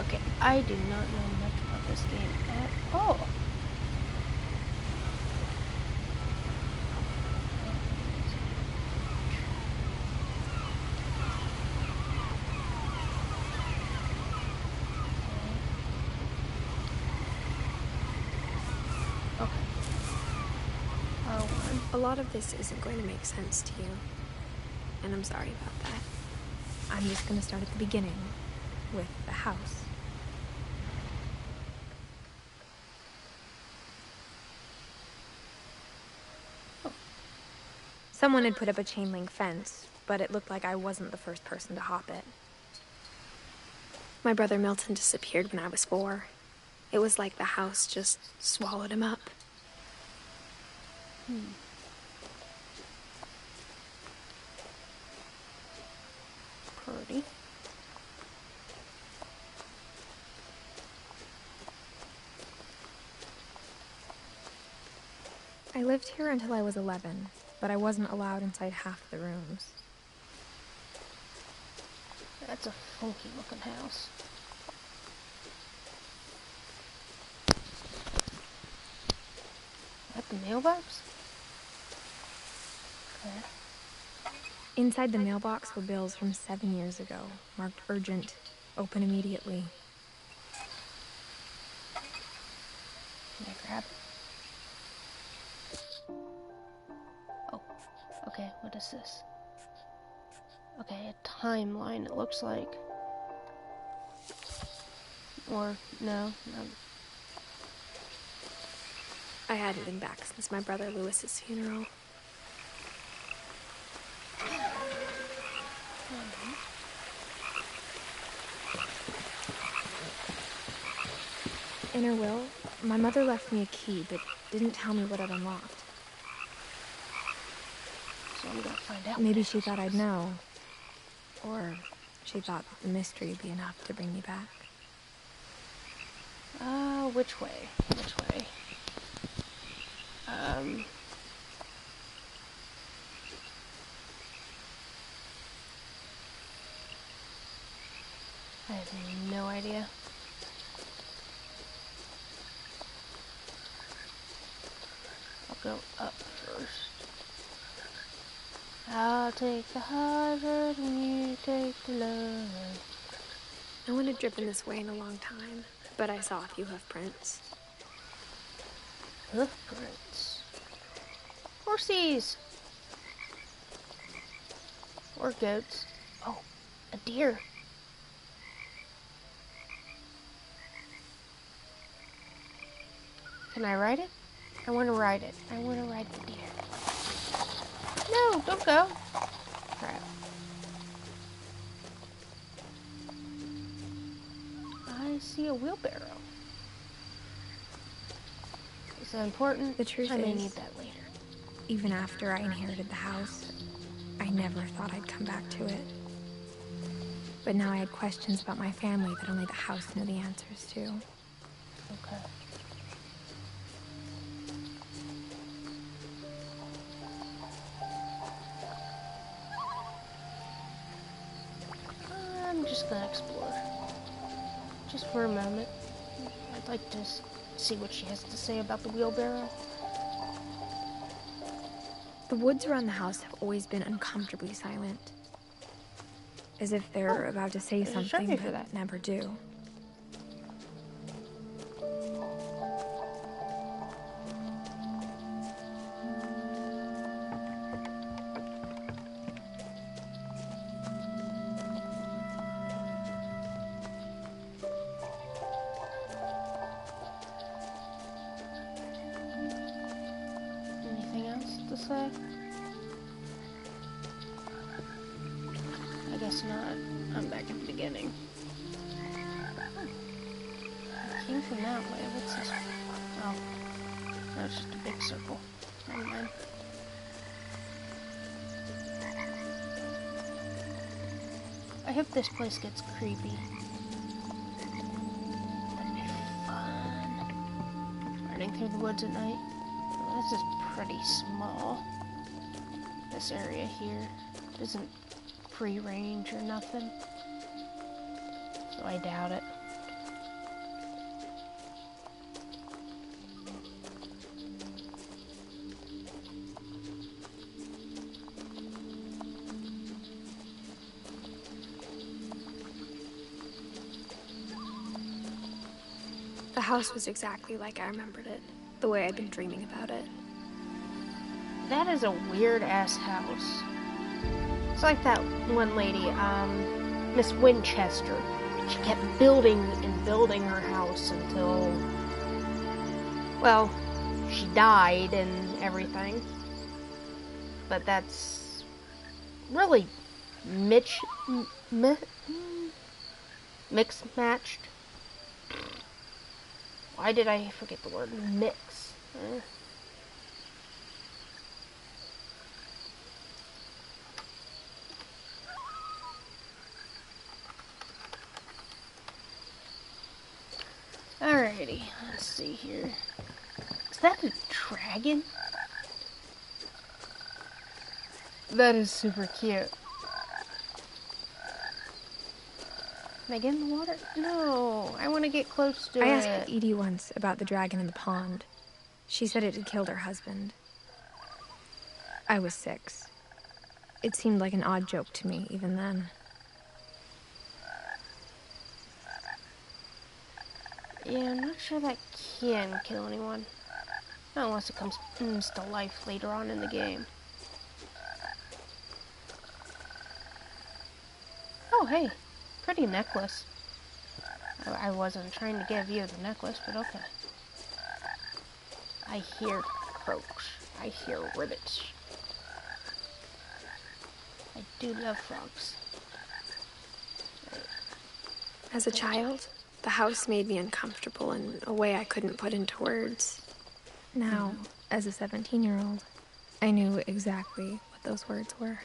Okay, I do not know much about this game at all. Okay. R1. A lot of this isn't going to make sense to you, and I'm sorry about that. I'm just going to start at the beginning, with the house. Someone had put up a chain link fence, but it looked like I wasn't the first person to hop it. My brother Milton disappeared when I was 4. It was like the house just swallowed him up. Pretty. I lived here until I was 11, but I wasn't allowed inside half the rooms. That's a funky looking house. At the mailbox? Okay. Inside the mailbox were bills from 7 years ago, marked urgent, open immediately. Can I grab it? Oh, okay, what is this? Okay, a timeline, it looks like. Or, no. I hadn't been back since my brother Lewis's funeral. In her will, my mother left me a key, but didn't tell me what it unlocked. So I'm gonna find out. Maybe she thought I'd know. Or she thought that the mystery would be enough to bring me back. Which way? Which way? I have no idea. I'll go up first. I'll take the hard road and you take the low road. No one had driven this way in a long time, but I saw a few hoof prints. Hoof prints. Horsies! Or goats. Oh, a deer. Can I ride it? I want to ride it. I want to ride the deer. No, don't go. Crap. I see a wheelbarrow. Is that important? The truth I may is, need that later. even after I inherited the house, I never thought I'd come back to it. But now I had questions about my family that only the house knew the answers to. Okay. I'm just gonna explore. Just for a moment. I'd like to see what she has to say about the wheelbarrow. The woods around the house have always been uncomfortably silent. As if they're about to say something, but never do. Anything else to say? I guess not. I'm back at the beginning. I came from that way. What's this? Oh. No, it's just a big circle. Never mind. I hope this place gets creepy. That'd be fun. Running through the woods at night. Well, this is pretty small. This area here isn't free range or nothing. So I doubt it. The house was exactly like I remembered it, the way I'd been dreaming about it. That is a weird-ass house. It's like that one lady, Miss Winchester. She kept building and building her house until, well, she died and everything. But that's really mix-matched. Why did I forget the word mix? Alrighty, let's see here. Is that a dragon? That is super cute. Can I get in the water? No, I want to get close to it. I asked Edie once about the dragon in the pond. She said it had killed her husband. I was 6. It seemed like an odd joke to me even then. Yeah, I'm not sure that can kill anyone. Not unless it comes to life later on in the game. Oh, hey. Pretty necklace. I wasn't trying to give you the necklace, but okay. I hear croaks. I hear ribbits. I do love frogs. As a child, the house made me uncomfortable in a way I couldn't put into words. Now, as a 17-year-old, I knew exactly what those words were.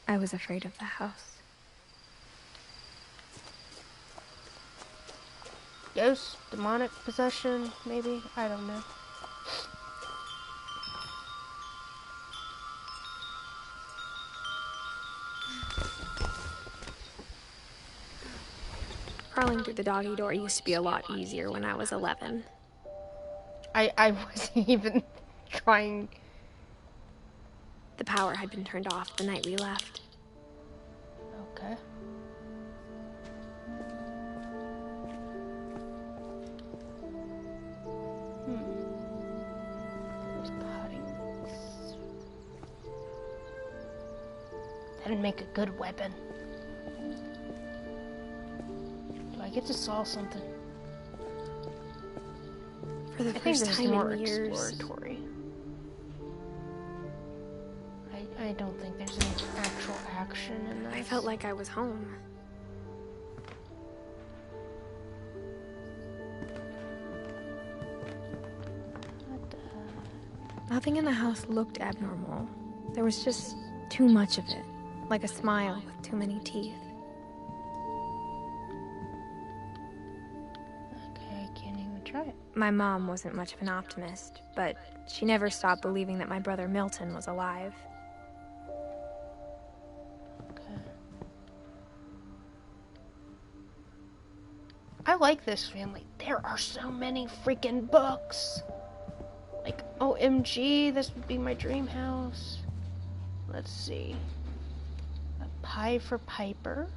I was afraid of the house. Ghost, demonic possession, maybe? I don't know. Crawling through the doggy door used to be a lot easier when I was 11. I wasn't even trying. The power had been turned off the night we left. Okay. There's puddings. That'd make a good weapon. Do I get to saw something? For the I think first this is time more in years, exploratory. I don't think there's any actual action in this. I felt like I was home. Nothing in the house looked abnormal. There was just too much of it, like a smile with too many teeth. Okay, I can't even try it. My mom wasn't much of an optimist, but she never stopped believing that my brother Milton was alive. Okay. I like this family. There are so many freaking books. Like, OMG, this would be my dream house. Let's see. A Pie for Piper.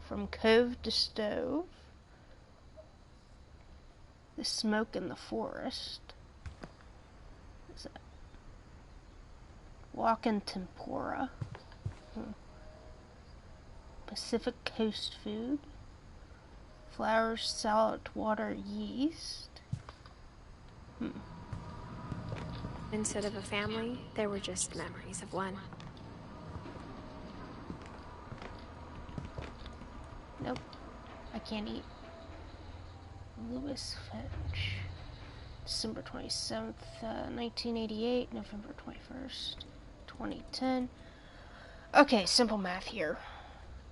From Cove to Stove. The Smoke in the Forest. What is that? Walk in Tempura. Pacific Coast Food. Flour, salt, water, yeast. Instead of a family, there were just memories of one. Nope. I can't eat. Edith Finch. December 27th, 1988, November 21st, 2010. Okay, simple math here.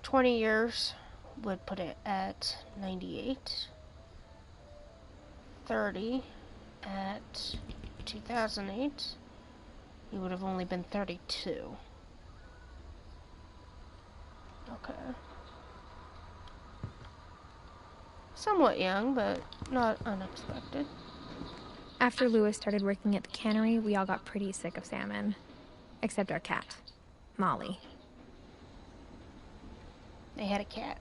20 years would put it at 98. 30 at 2008. You would have only been 32. Okay. Somewhat young, but not unexpected. After Lewis started working at the cannery, we all got pretty sick of salmon. Except our cat, Molly. They had a cat.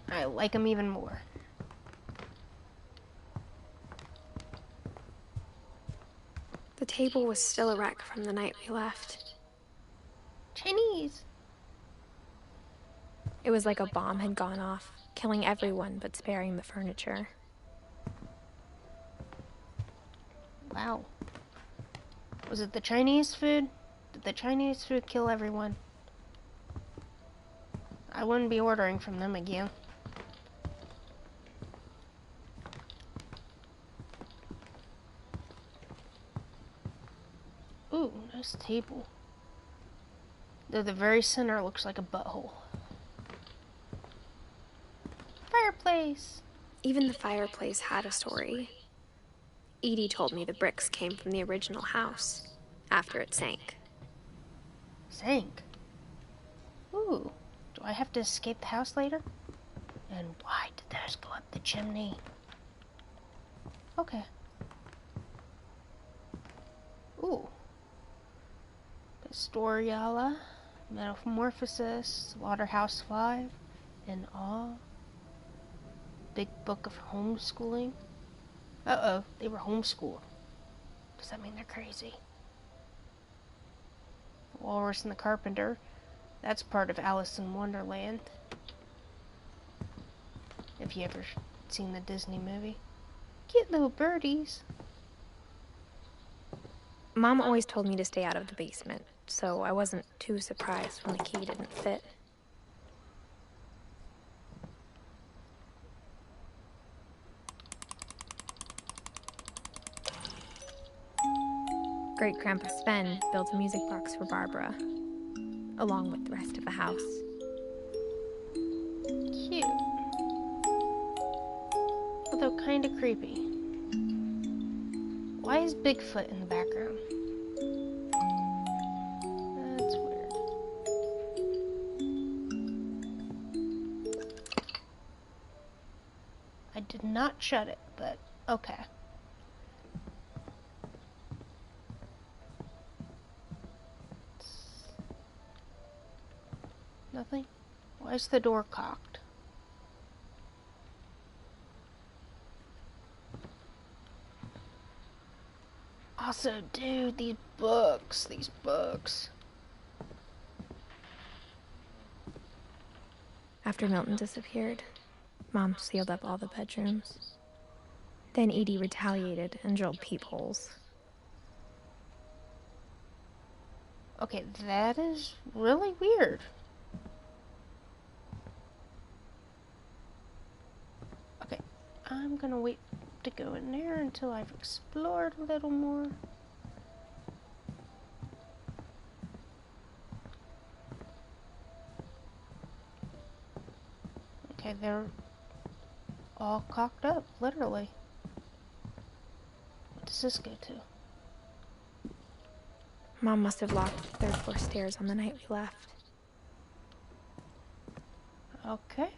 I like him even more. The table was still a wreck from the night we left. Chinese! It was like a bomb had gone off, killing everyone but sparing the furniture. Wow. Was it the Chinese food? Did the Chinese food kill everyone? I wouldn't be ordering from them again. Ooh, nice table. Though the very center looks like a butthole. Fireplace! Even the fireplace had a story. Edie told me the bricks came from the original house, after it sank. Sank? Ooh, do I have to escape the house later? And why did those go up the chimney? Okay. Ooh. Pastoriala, Metamorphosis, Slaughterhouse 5, In Awe, Big Book of Homeschooling. Uh-oh, they were homeschooled. Does that mean they're crazy? Walrus and the Carpenter. That's part of Alice in Wonderland. If you ever seen the Disney movie. Cute little birdies. Mom always told me to stay out of the basement, so I wasn't too surprised when the key didn't fit. Great-Grandpa Sven built a music box for Barbara, along with the rest of the house. Cute. Although kinda creepy. Why is Bigfoot in the background? That's weird. I did not shut it, but okay. Nothing? Why is the door cocked? Also, dude, these books. After Milton disappeared, Mom sealed up all the bedrooms. Then Edie retaliated and drilled peepholes. Okay, that is really weird. Okay, I'm gonna wait to go in there until I've explored a little more. Okay, they're all cocked up, literally. What does this go to? Mom must have locked the third floor stairs on the night we left. Okay.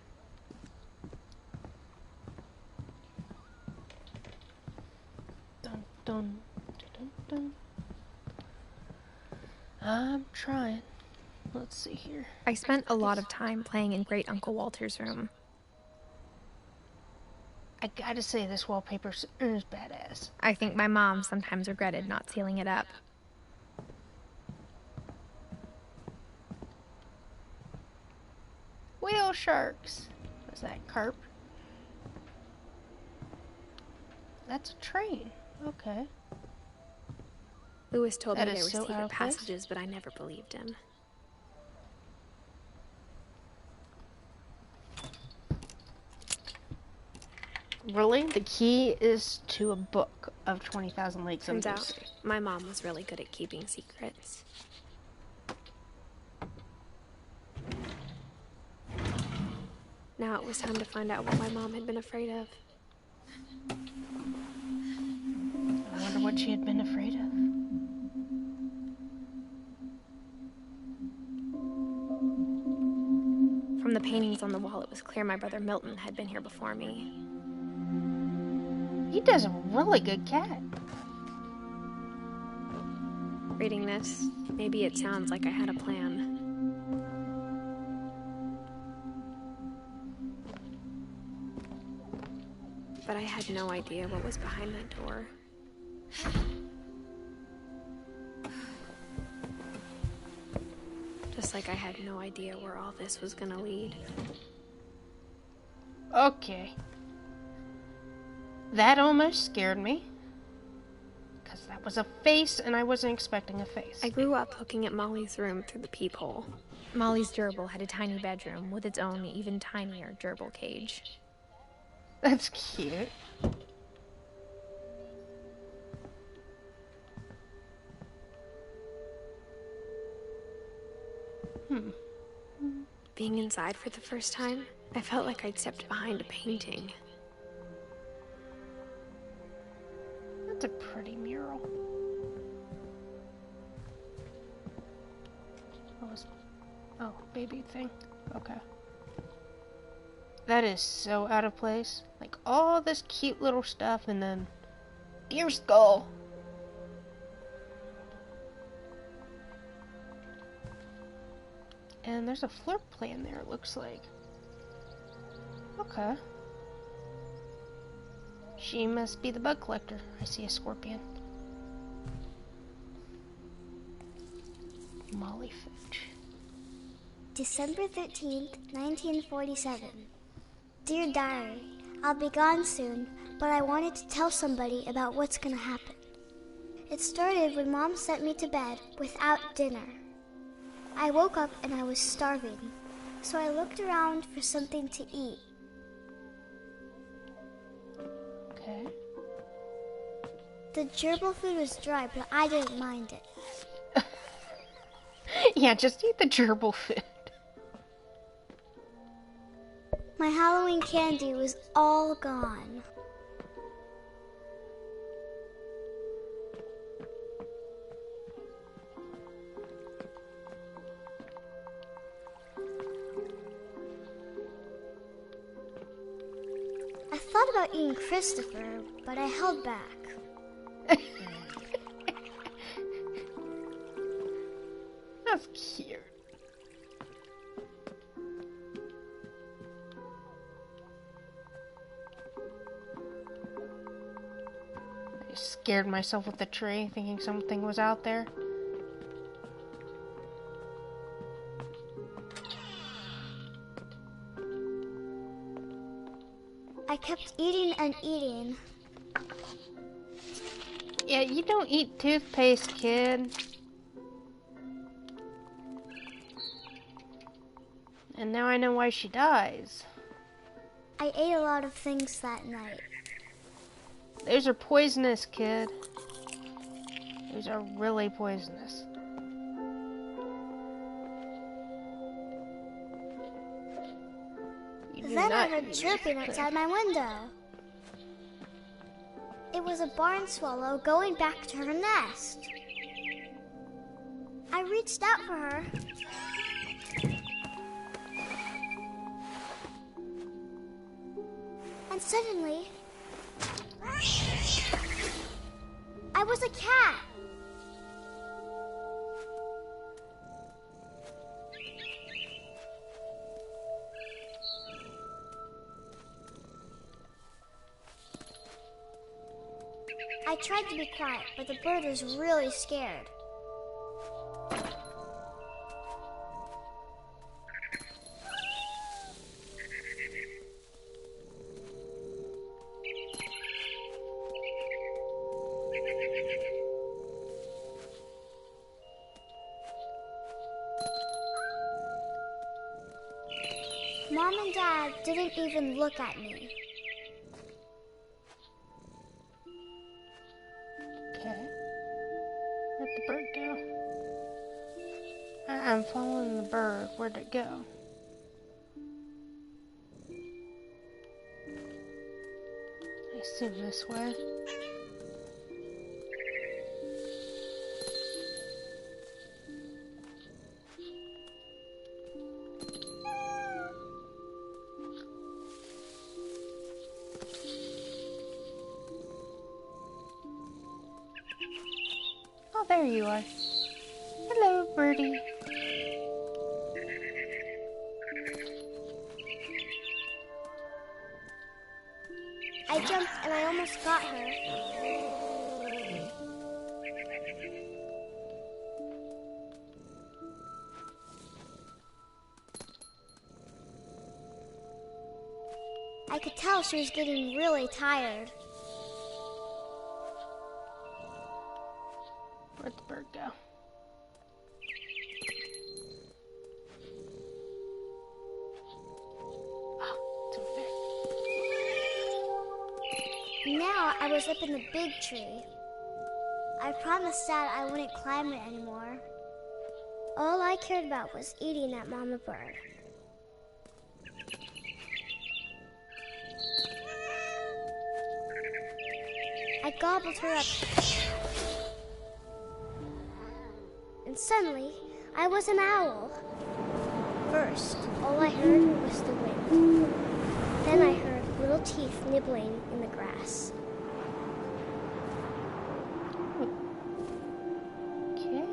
Dun dun dun dun. I'm trying. Let's see here. I spent a lot of time playing in Great Uncle Walter's room. I gotta say, this wallpaper is badass. I think my mom sometimes regretted not sealing it up. Whale sharks. What's that, carp? That's a train. Okay. Lewis told me That there is were so secret out of place. passages, but I never believed him. Really? The key is to a book of 20,000 Lakes Turns Under the out, Sea. my mom was really good at keeping secrets. Now it was time to find out what my mom had been afraid of. I wonder what she had been afraid of. From the paintings on the wall, it was clear my brother Milton had been here before me. He does a really good cat. Reading this, maybe it sounds like I had a plan. But I had no idea what was behind that door. like I had no idea where all this was gonna lead. Okay. That almost scared me. Because that was a face, and I wasn't expecting a face. I grew up looking at Molly's room through the peephole. Molly's gerbil had a tiny bedroom with its own even tinier gerbil cage. That's cute. Being inside for the first time, I felt like I'd stepped behind a painting. That's a pretty mural. Oh, baby thing. Okay. That is so out of place. Like, all this cute little stuff, and then deer skull. And there's a floor plan there, it looks like. Okay. She must be the bug collector. I see a scorpion. Molly Finch. December 13th, 1947. Dear Diary, I'll be gone soon, but I wanted to tell somebody about what's gonna happen. It started when Mom sent me to bed without dinner. I woke up and I was starving, so I looked around for something to eat. Okay. The gerbil food was dry, but I didn't mind it. Yeah, just eat the gerbil food. My Halloween candy was all gone. I thought about eating Christopher, but I held back. That's cute. I scared myself with the tree, thinking something was out there. I kept eating and eating. Yeah, you don't eat toothpaste, kid. And now I know why she dies. I ate a lot of things that night. Those are poisonous, kid. Those are really poisonous. Then I heard chirping outside my window. It was a barn swallow going back to her nest. I reached out for her. And suddenly, I was a cat. I tried to be quiet, but the bird was really scared. Mom and Dad didn't even look at me. Okay. Where'd the bird go? I'm following the bird. Where'd it go? I assume this way. Oh, there you are. Hello, birdie. I jumped and I almost got her. I could tell she was getting really tired. Where'd the bird go? Oh, it's over there. Now I was up in the big tree. I promised Dad I wouldn't climb it anymore. All I cared about was eating that mama bird. I gobbled her up. And suddenly, I was an owl. First, all I heard was the wind. Then I heard little teeth nibbling in the grass. Okay.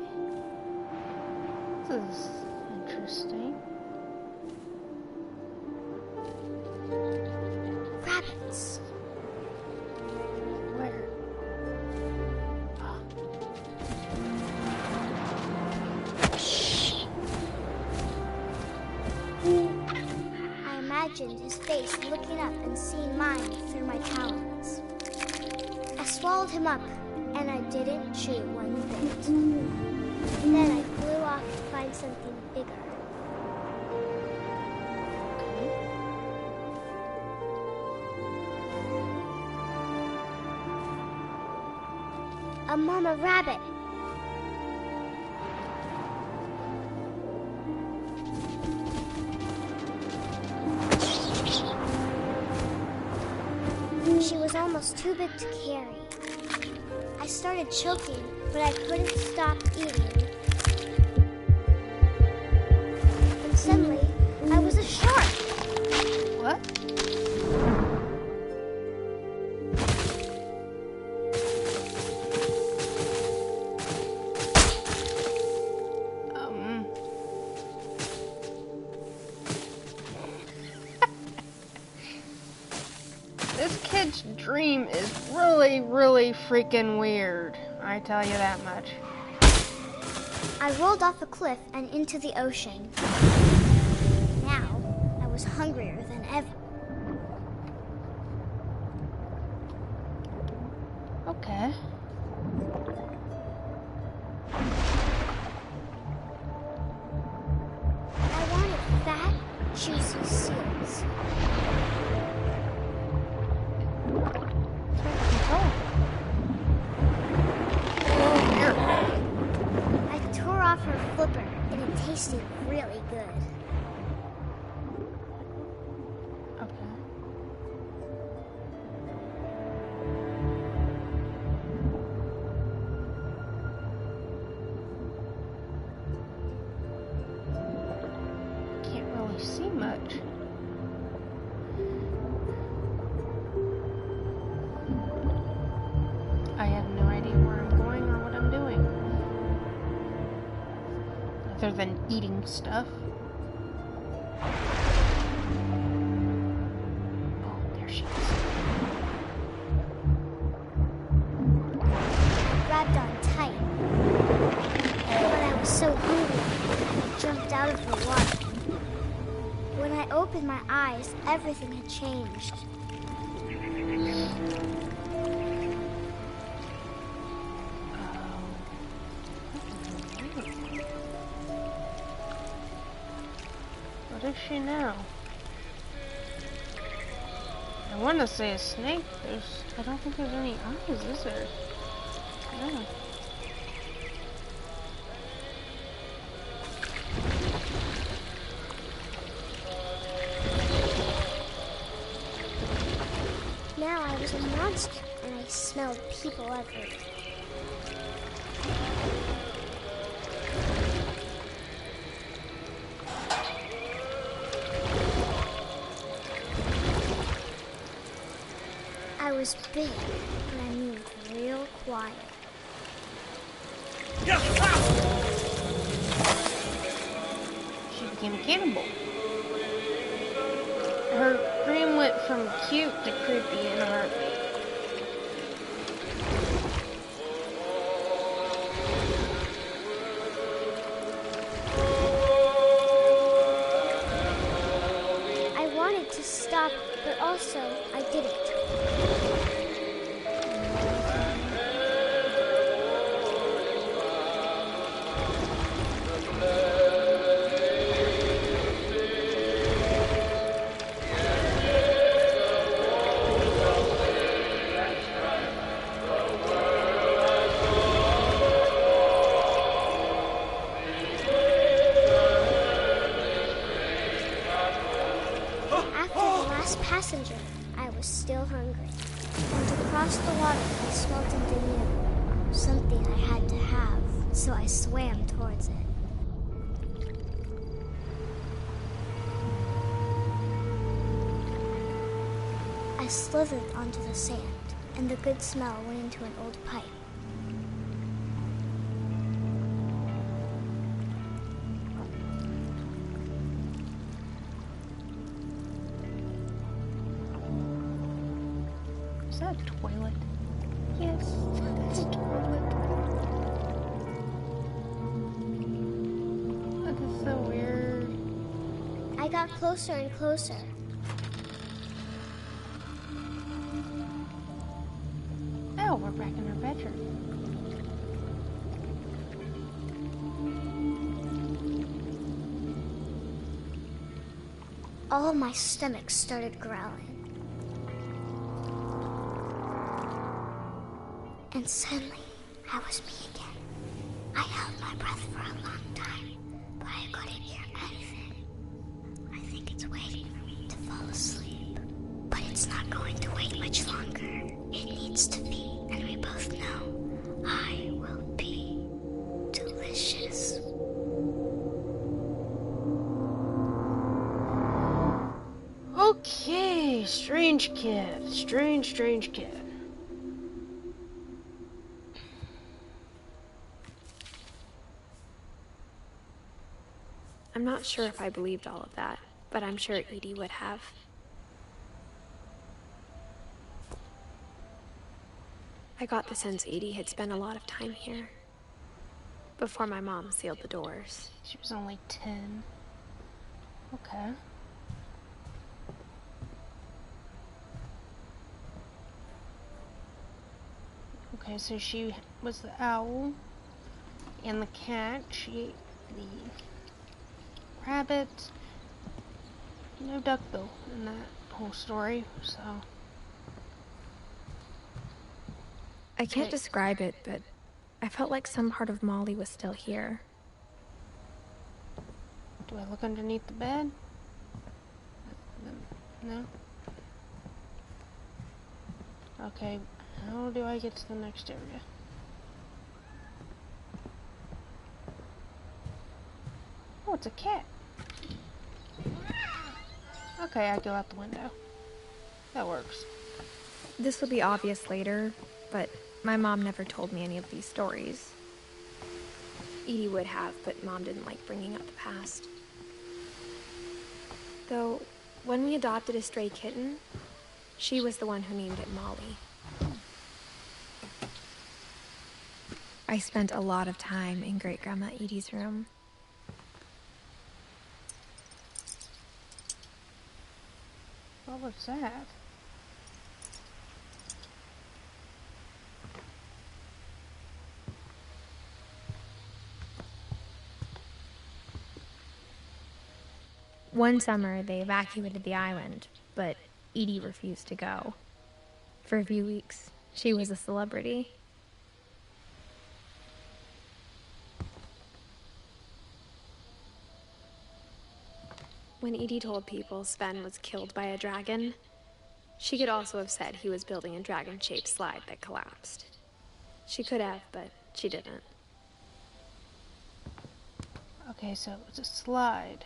This is interesting. Rabbits. Where? Oh. I imagined his face looking up and seeing mine through my talons. I swallowed him up, and I didn't chew one bit. Then I flew off to find something bigger. A mama rabbit. She was almost too big to carry. I started choking, but I couldn't stop eating. And suddenly, I was a shark. What? This kid's dream is really, really freaking weird. I tell you that much. I rolled off a cliff and into the ocean. Now, I was hungrier than ever. Okay. I wanted fat, juicy seals. I tore off her flipper, and it tasted really good. Okay. Can't really see much. I have no idea where I'm going or what I'm doing. Other than eating stuff. Oh, there she is. Grabbed on tight. But I was so hungry, I jumped out of the water. When I opened my eyes, everything had changed. What is she now? I want to say a snake. I don't think there's any eyes, is there? No. Now I was a monster, and I smelled people everywhere. I was big, but I moved real quiet. She became a cannibal. Her dream went from cute to creepy in a heartbeat. I wanted to stop, but also I didn't. Passenger, I was still hungry. And to cross the water, I smelled something new. Something I had to have, so I swam towards it. I slithered onto the sand, and the good smell went into an old pipe. Is that a toilet? Yes, it's a toilet. That is so weird. I got closer and closer. Oh, we're back in our bedroom. All of my stomach started growling. And suddenly, I was me again. I held my breath for a long time, but I couldn't hear anything. I think it's waiting for me to fall asleep. But it's not going to wait much longer. It needs to be, and we both know I will be delicious. Okay, strange kid. Strange kid. I'm not sure if I believed all of that, but I'm sure Edie would have. I got the sense Edie had spent a lot of time here, before my mom sealed the doors. She was only 10. Okay. Okay, so she was the owl and the cat. She ate the rabbit. No duckbill in that whole story, so. I can't describe it, but I felt like some part of Molly was still here. Do I look underneath the bed? No? Okay, how do I get to the next area? Oh, it's a cat. Okay, I go out the window. That works. This will be obvious later, but my mom never told me any of these stories. Edie would have, but Mom didn't like bringing up the past. Though, when we adopted a stray kitten, she was the one who named it Molly. I spent a lot of time in Great-Grandma Edie's room. What was that? One summer, they evacuated the island, but Edie refused to go. For a few weeks, she was a celebrity. When Edie told people Sven was killed by a dragon, she could also have said he was building a dragon-shaped slide that collapsed. She could have, but she didn't. Okay, so it was a slide.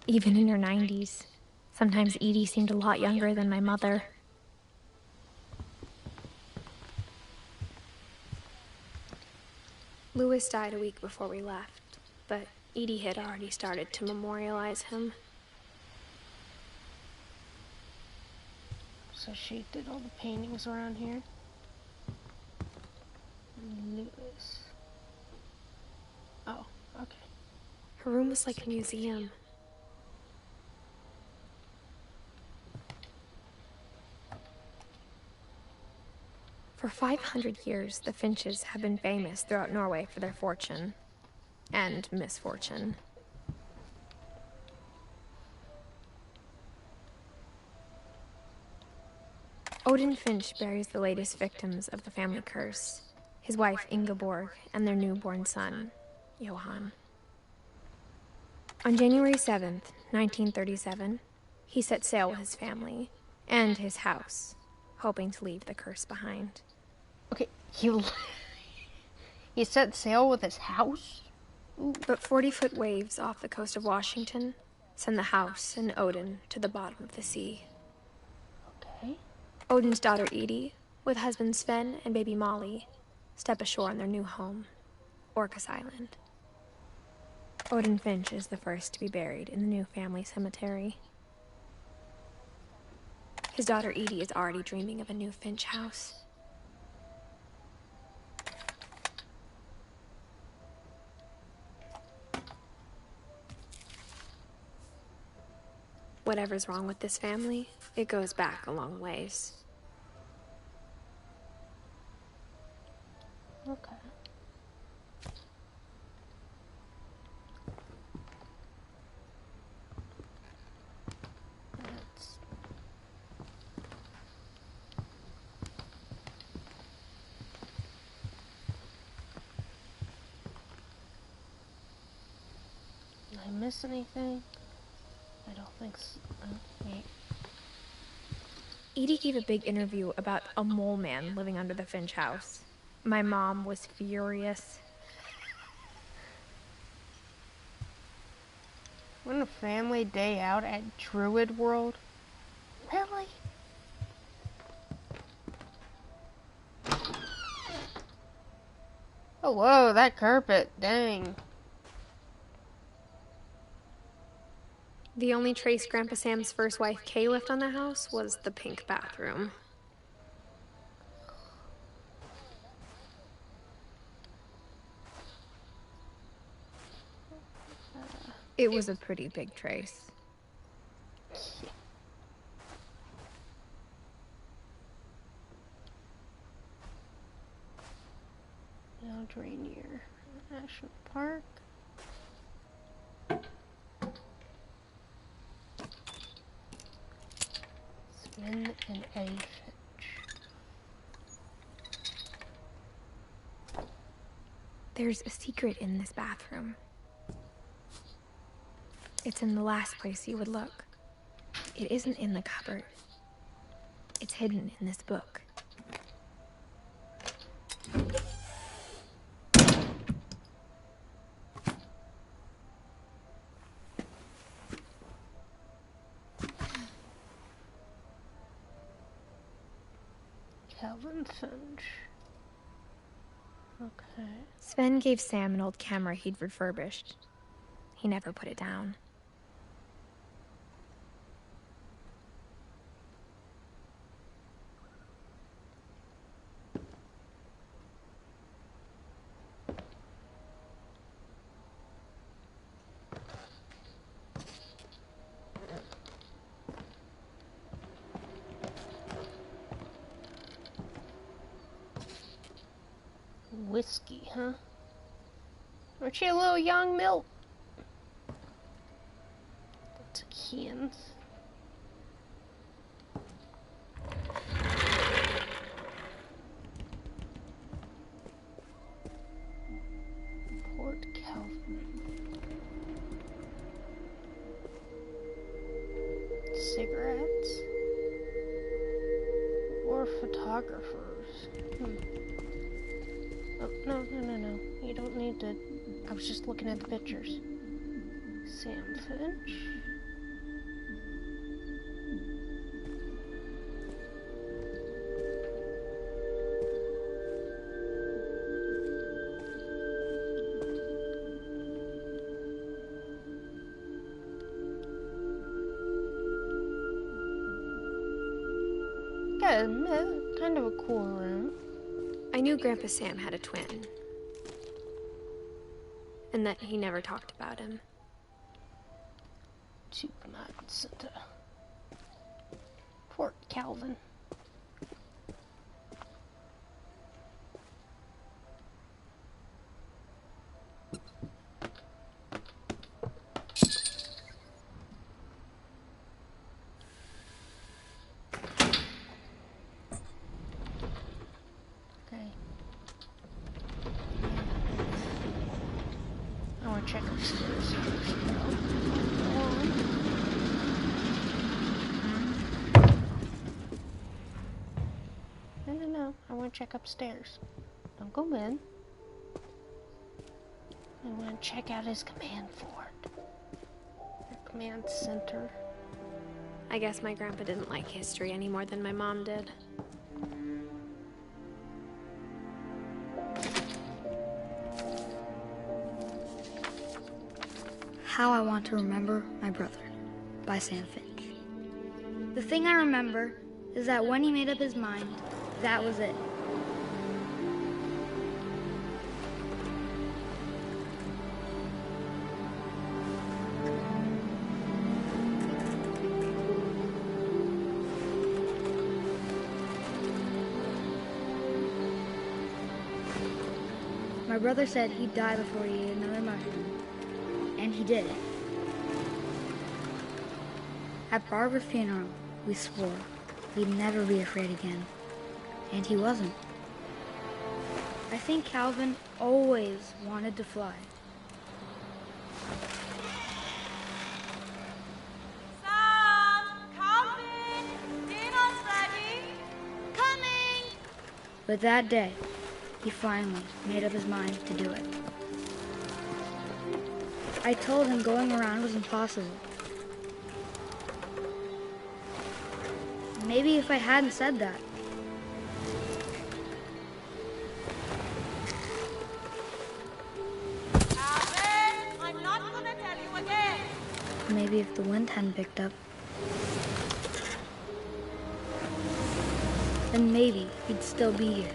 Even in her 90s, sometimes Edie seemed a lot younger than my mother. Louis died a week before we left, but Edie had already started to memorialize him. So she did all the paintings around here. Lewis. Oh, okay. Her room was like a museum. For 500 years, the Finches have been famous throughout Norway for their fortune and misfortune. Odin Finch buries the latest victims of the family curse, his wife Ingeborg and their newborn son, Johan. On January 7th, 1937, he set sail with his family and his house, hoping to leave the curse behind. Okay, he set sail with his house? Ooh. But 40-foot waves off the coast of Washington send the house and Odin to the bottom of the sea. Okay. Odin's daughter Edie, with husband Sven and baby Molly, step ashore on their new home, Orcas Island. Odin Finch is the first to be buried in the new family cemetery. His daughter Edie is already dreaming of a new Finch house. Whatever's wrong with this family, it goes back a long ways. Okay. Did I miss anything? I don't think so. Wait. Edie gave a big interview about a mole man living under the Finch house. My mom was furious. Wasn't a family day out at Druid World? Really? Oh, whoa, that carpet. Dang. The only trace Grandpa Sam's first wife Kay left on the house was the pink bathroom. It was a pretty big trace. Now Drainier National Park. Sven and Edith Finch. There's a secret in this bathroom. It's in the last place you would look. It isn't in the cupboard. It's hidden in this book. Calvin Finch. Okay. Sven gave Sam an old camera he'd refurbished. He never put it down. Whiskey, huh? Aren't you a little young milk? That's cans. Port Calvin. Cigarettes. Or photographers. Oh, no. You don't need to. I was just looking at the pictures. Sam Finch. Gotta admit, kind of a cool room. I knew Grandpa Sam had a twin. And that he never talked about him. Superman Center. Port Calvin. check upstairs first. No. I want to check upstairs. Don't go in. I want to check out his command fort. Or command center. I guess my grandpa didn't like history any more than my mom did. How I Want to Remember My Brother by Sam Finch. The thing I remember is that when he made up his mind, that was it. My brother said he'd die before he ate another mushroom, and he did. At Barbara's funeral, we swore we'd never be afraid again, and he wasn't. I think Calvin always wanted to fly. Sam! Calvin! Dinner's ready! Coming! But that day, he finally made up his mind to do it. I told him going around was impossible. Maybe if I hadn't said that. Calvin! I'm not gonna tell you again! Maybe if the wind hadn't picked up. Then maybe he'd still be here.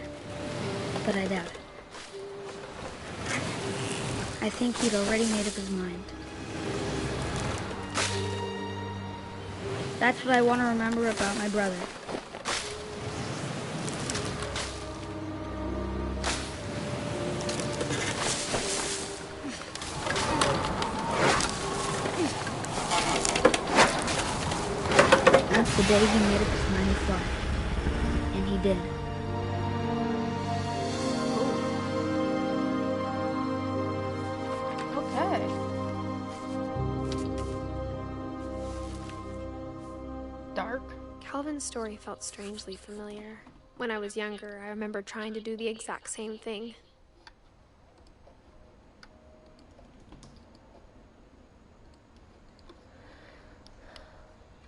But I doubt it. I think he'd already made up his mind. That's what I want to remember about my brother. That's the day he made up his mind to fly. And he did. Dark. Calvin's story felt strangely familiar. When I was younger, I remember trying to do the exact same thing.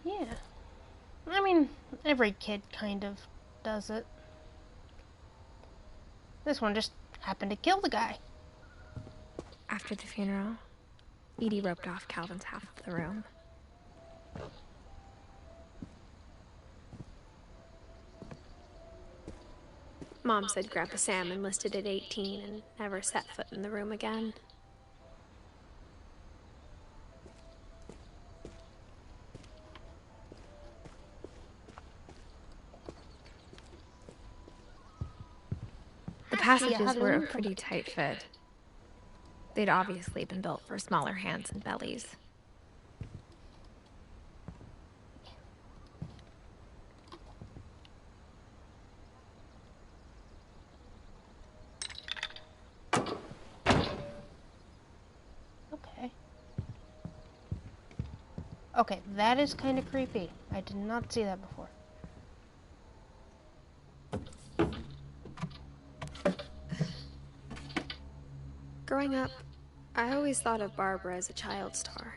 Yeah. I mean, every kid kind of does it. This one just happened to kill the guy. After the funeral, Edie roped off Calvin's half of the room. Mom said Grandpa Sam enlisted at 18 and never set foot in the room again. The passages were a pretty tight fit. They'd obviously been built for smaller hands and bellies. Okay, that is kind of creepy. I did not see that before. Growing up, I always thought of Barbara as a child star.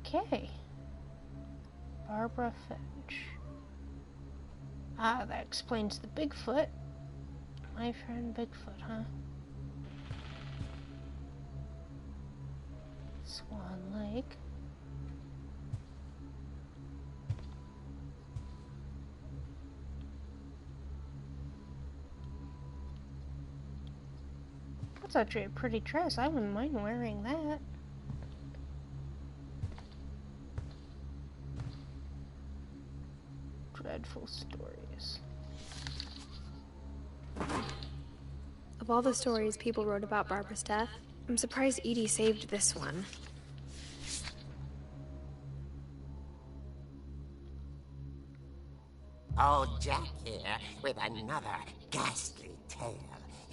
Okay. Barbara Finch. Ah, that explains the Bigfoot. My friend Bigfoot, huh? Swan Lake. That's actually a pretty dress. I wouldn't mind wearing that. Dreadful stories. Of all the stories people wrote about Barbara's death, I'm surprised Edie saved this one. Old Jack here with another ghastly tale.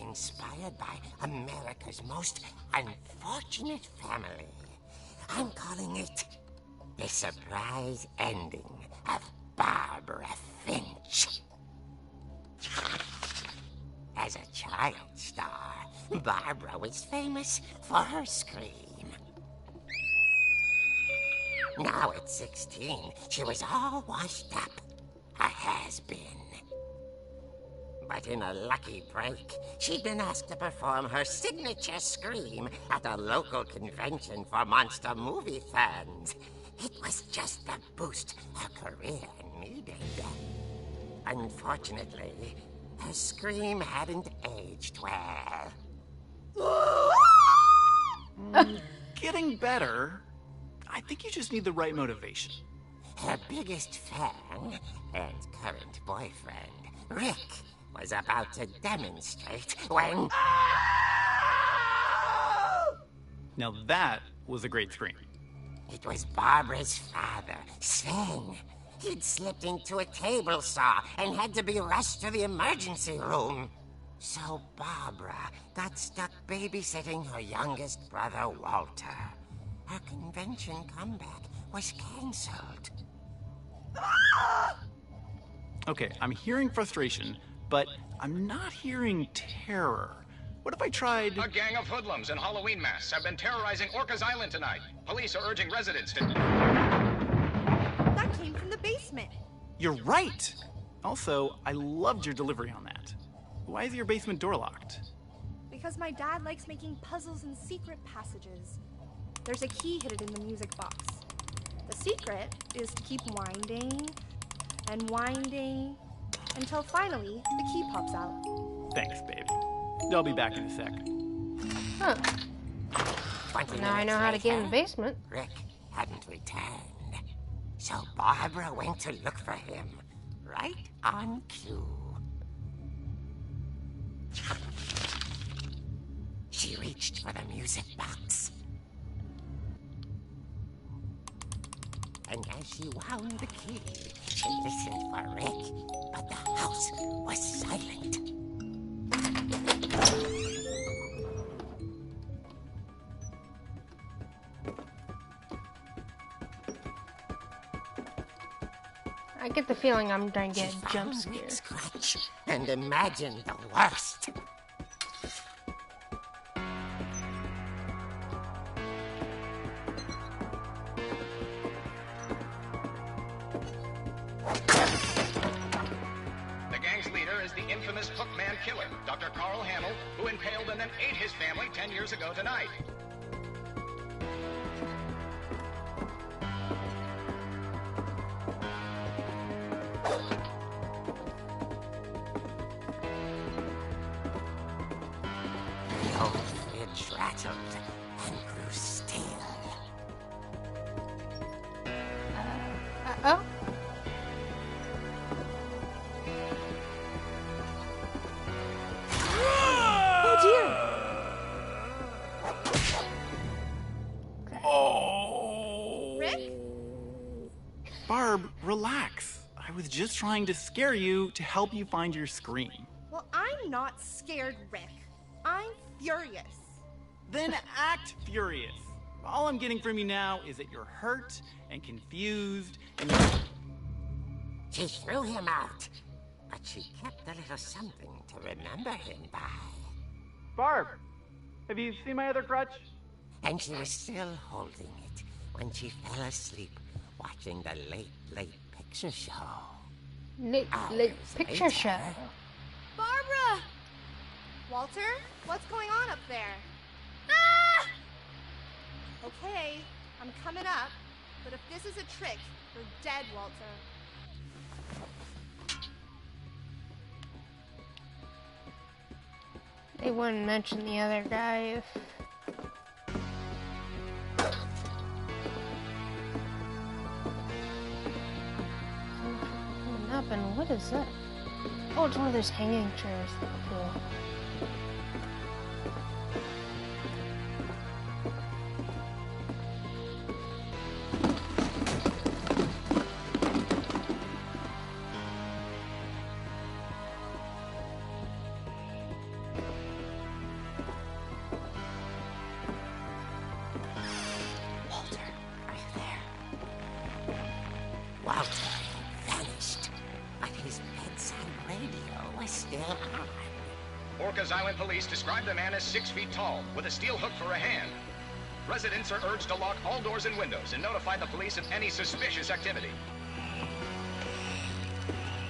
inspired by America's most unfortunate family. I'm calling it The Surprise Ending of Barbara Finch. As a child star, Barbara was famous for her scream. Now at 16, she was all washed up, a has-been. But in a lucky break, she'd been asked to perform her signature scream at a local convention for monster movie fans. It was just the boost her career needed. Unfortunately, her scream hadn't aged well. Getting better. I think you just need the right motivation. Her biggest fan and current boyfriend, Rick, was about to demonstrate when... Now that was a great scream. It was Barbara's father, Sven. He'd slipped into a table saw and had to be rushed to the emergency room. So Barbara got stuck babysitting her youngest brother, Walter. Her convention comeback was cancelled. Okay, I'm hearing frustration, but I'm not hearing terror. What if I tried... A gang of hoodlums in Halloween masks have been terrorizing Orcas Island tonight. Police are urging residents to... That came from the basement. You're right! Also, I loved your delivery on that. Why is your basement door locked? Because my dad likes making puzzles and secret passages. There's a key hidden in the music box. The secret is to keep winding and winding until finally the key pops out. Thanks, baby. I'll be back in a sec. Huh. 20 Now I know how to get in the basement. Rick hadn't returned. So Barbara went to look for him, right on cue. She reached for the music box. And as she wound the key, she listened for Rick, but the house was silent. I get the feeling I'm going to She get a jump found scare. Rick's crutch and imagined the worst. The gang's leader is the infamous Hookman killer, Dr. Carl Hamill, who impaled and then ate his family 10 years ago tonight. The old fridge rattled and grew still. Oh. Oh dear! Oh! Rick? Barb, relax. I was just trying to scare you to help you find your scream. Well, I'm not scared, Rick. I'm furious. Then act furious. All I'm getting from you now is that you're hurt and confused and you're... She threw him out, but she kept a little something to remember him by. Barb, have you seen my other crutch? And she was still holding it when she fell asleep watching the late picture show. Late picture later. show. Barbara! Walter, what's going on up there? Ah! Okay, I'm coming up, but if this is a trick, you're dead, Walter. They wouldn't mention the other guy if... Something up, and what is that? Oh, it's one of those hanging chairs. Cool. Rikers Island police describe the man as 6 feet tall, with a steel hook for a hand. Residents are urged to lock all doors and windows and notify the police of any suspicious activity.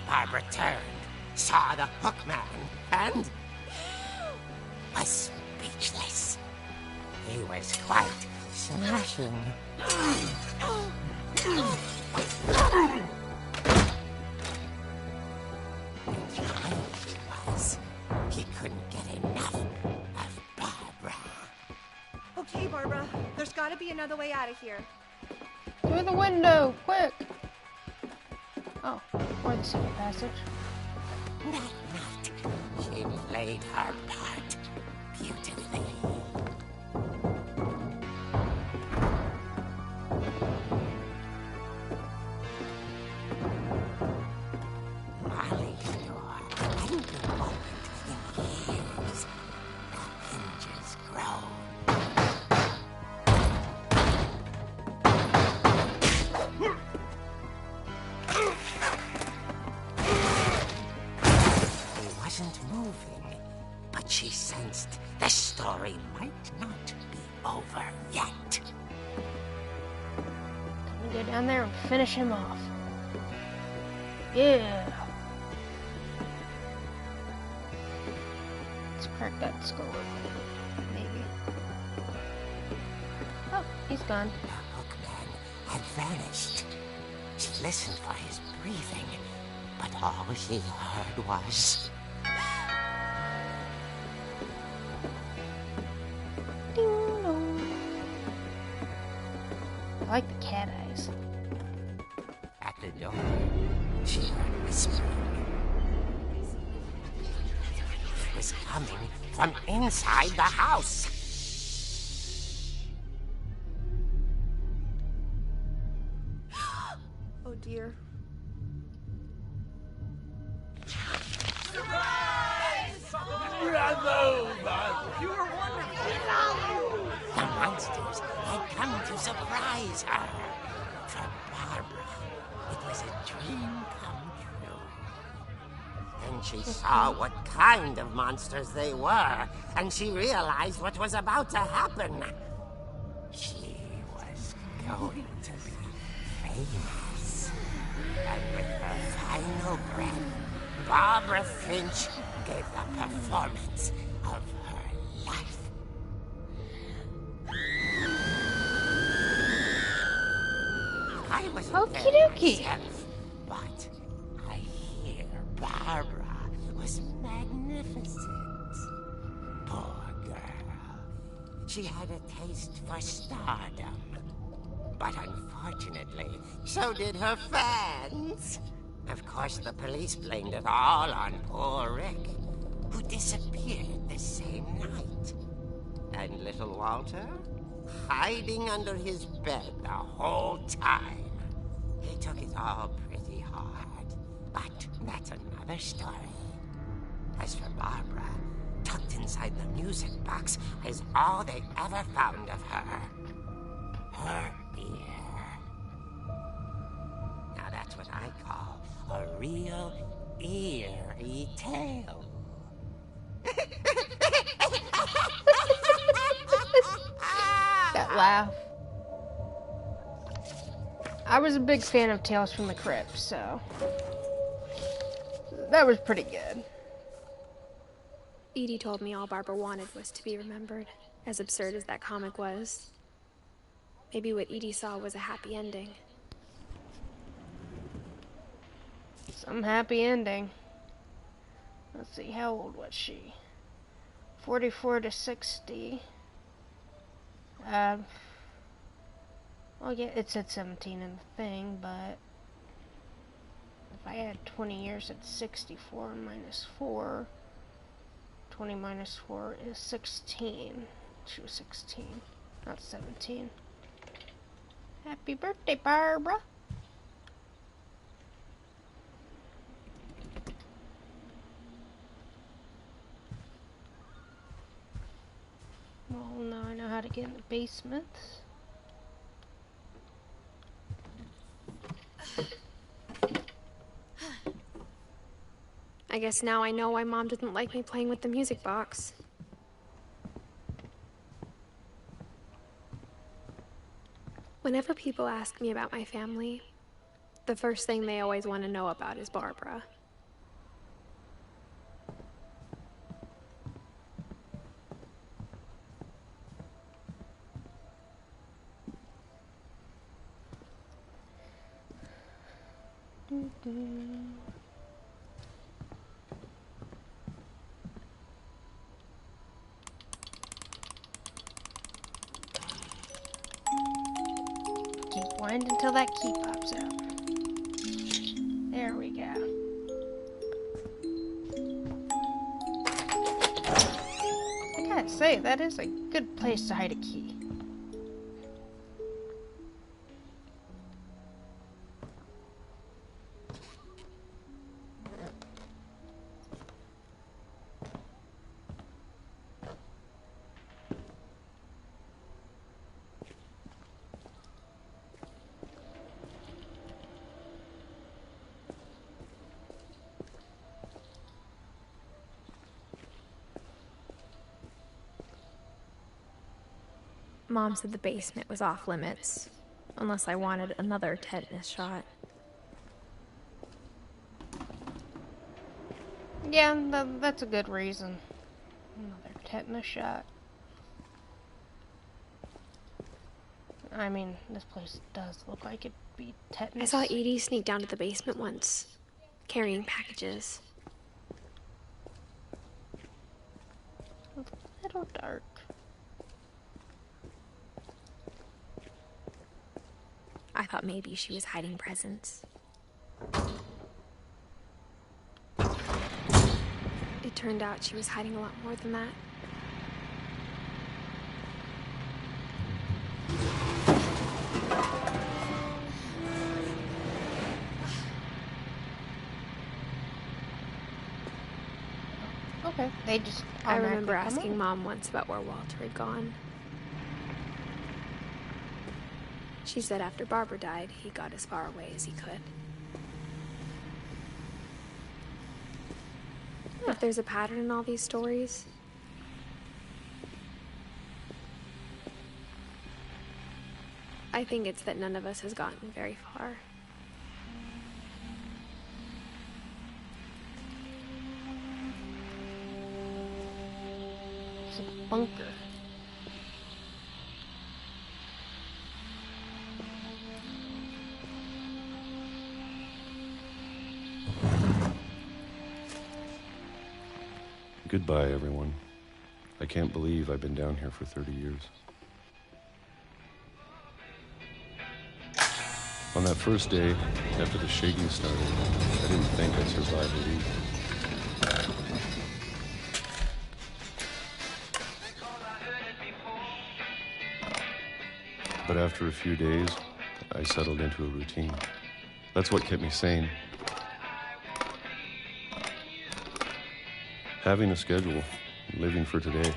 Barbara turned, saw the hook man, and was speechless. He was quite smashing. He couldn't get enough of Barbara. Okay, Barbara, there's gotta be another way out of here. Through the window, quick! Oh, or the secret passage. That night, she played her part beautifully. Molly's door hadn't been opened in years. The hinges groaned. He wasn't moving, but she sensed the story might not be over yet. Go down there and finish him off. Yeah. Let's crack that skull open. Maybe. Oh, he's gone. The hookman had vanished. She listened for his breathing, but all she heard was... Ding dong. I like the cat eyes. At the door, she heard whispering. It was coming from inside the house. Oh dear. The monsters had come to surprise her. For Barbara, it was a dream come true. Then she saw what kind of monsters they were, and she realized what was about to happen. She was going to be famous. And with her final breath, Barbara Finch gave the performance of her life. I was Okie dokie. myself, but I hear Barbara was magnificent. Poor girl. She had a taste for stardom. But unfortunately, so did her fans. Of course, the police blamed it all on poor Rick, who disappeared the same night. And little Walter? Hiding under his bed the whole time. He took it all pretty hard, but that's another story. As for Barbara, tucked inside the music box is all they ever found of her. Her ear. Now that's what I call a real eerie tale. That laugh. I was a big fan of Tales from the Crypt, so that was pretty good. Edie told me all Barbara wanted was to be remembered, as absurd as that comic was. Maybe what Edie saw was a happy ending. Some happy ending. Let's see, how old was she? 44 to 60. Well, yeah, it said 17 in the thing, but if I add 20 years, it's 64 minus 4. 20 minus 4 is 16. She was 16, not 17. Happy birthday, Barbara! Well, now I know how to get in the basement. I guess now I know why Mom didn't like me playing with the music box. Whenever people ask me about my family, the first thing they always want to know about is Barbara. Keep winding until that key pops out. There we go. I gotta say, that is a good place to hide a key. Mom said the basement was off limits, unless I wanted another tetanus shot. Yeah, that's a good reason. Another tetanus shot. I mean, this place does look like it'd be I tetanus. saw Edie sneak down to the basement once, carrying packages. A little dark. I thought maybe she was hiding presents. It turned out she was hiding a lot more than that. Okay, they just I remember automatically come asking on. Mom once about where Walter had gone. She said after Barbara died, he got as far away as he could. If there's a pattern in all these stories, I think it's that none of us has gotten very far. It's a bunker. Goodbye, everyone. I can't believe I've been down here for 30 years. On that first day, after the shaking started, I didn't think I'd survive a week. But after a few days, I settled into a routine. That's what kept me sane. Having a schedule, living for today.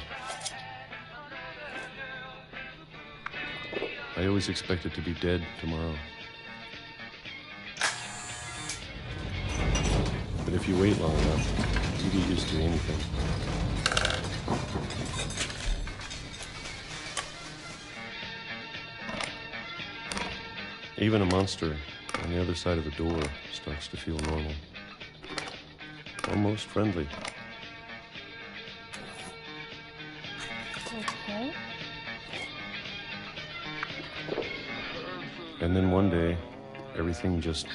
I always expected to be dead tomorrow. But if you wait long enough, you get used to anything. Even a monster on the other side of the door starts to feel normal. Almost friendly. Okay. And then one day, everything just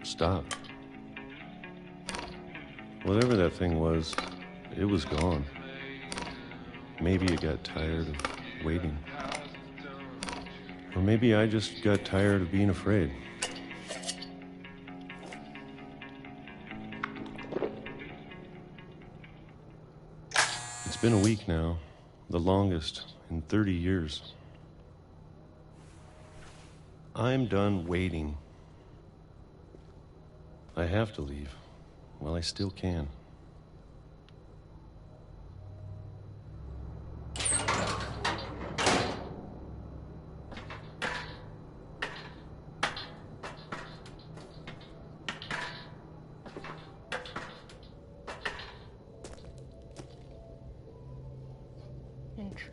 stopped. Whatever that thing was, it was gone. Maybe it got tired of waiting. Or maybe I just got tired of being afraid. It's been a week now, the longest in 30 years. I'm done waiting. I have to leave while I still can.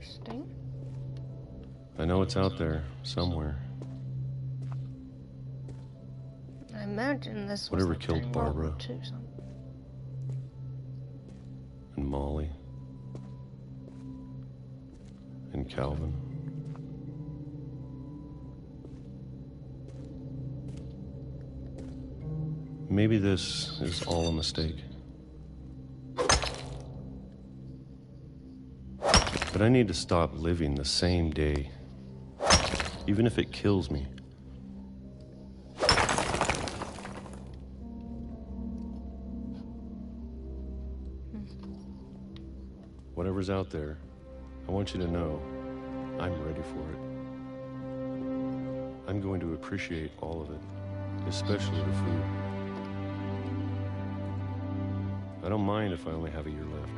Interesting. I know it's out there somewhere. I imagine this was Whatever like killed during World War Barbara. II, something. And Molly. And Calvin. Maybe this is all a mistake. But I need to stop living the same day, even if it kills me. Whatever's out there, I want you to know I'm ready for it. I'm going to appreciate all of it, especially the food. I don't mind if I only have a year left.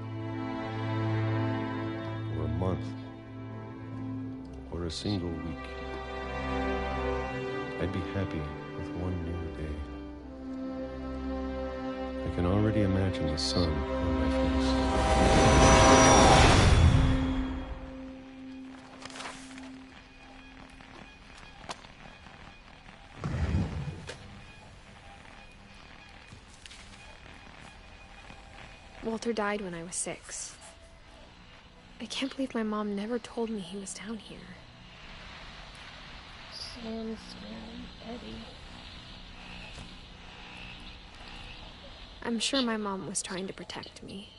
Or a month. Or a single week. I'd be happy with one new day. I can already imagine the sun on my face. Walter died when I was 6. I can't believe my mom never told me he was down here. Sam, Eddie. I'm sure my mom was trying to protect me.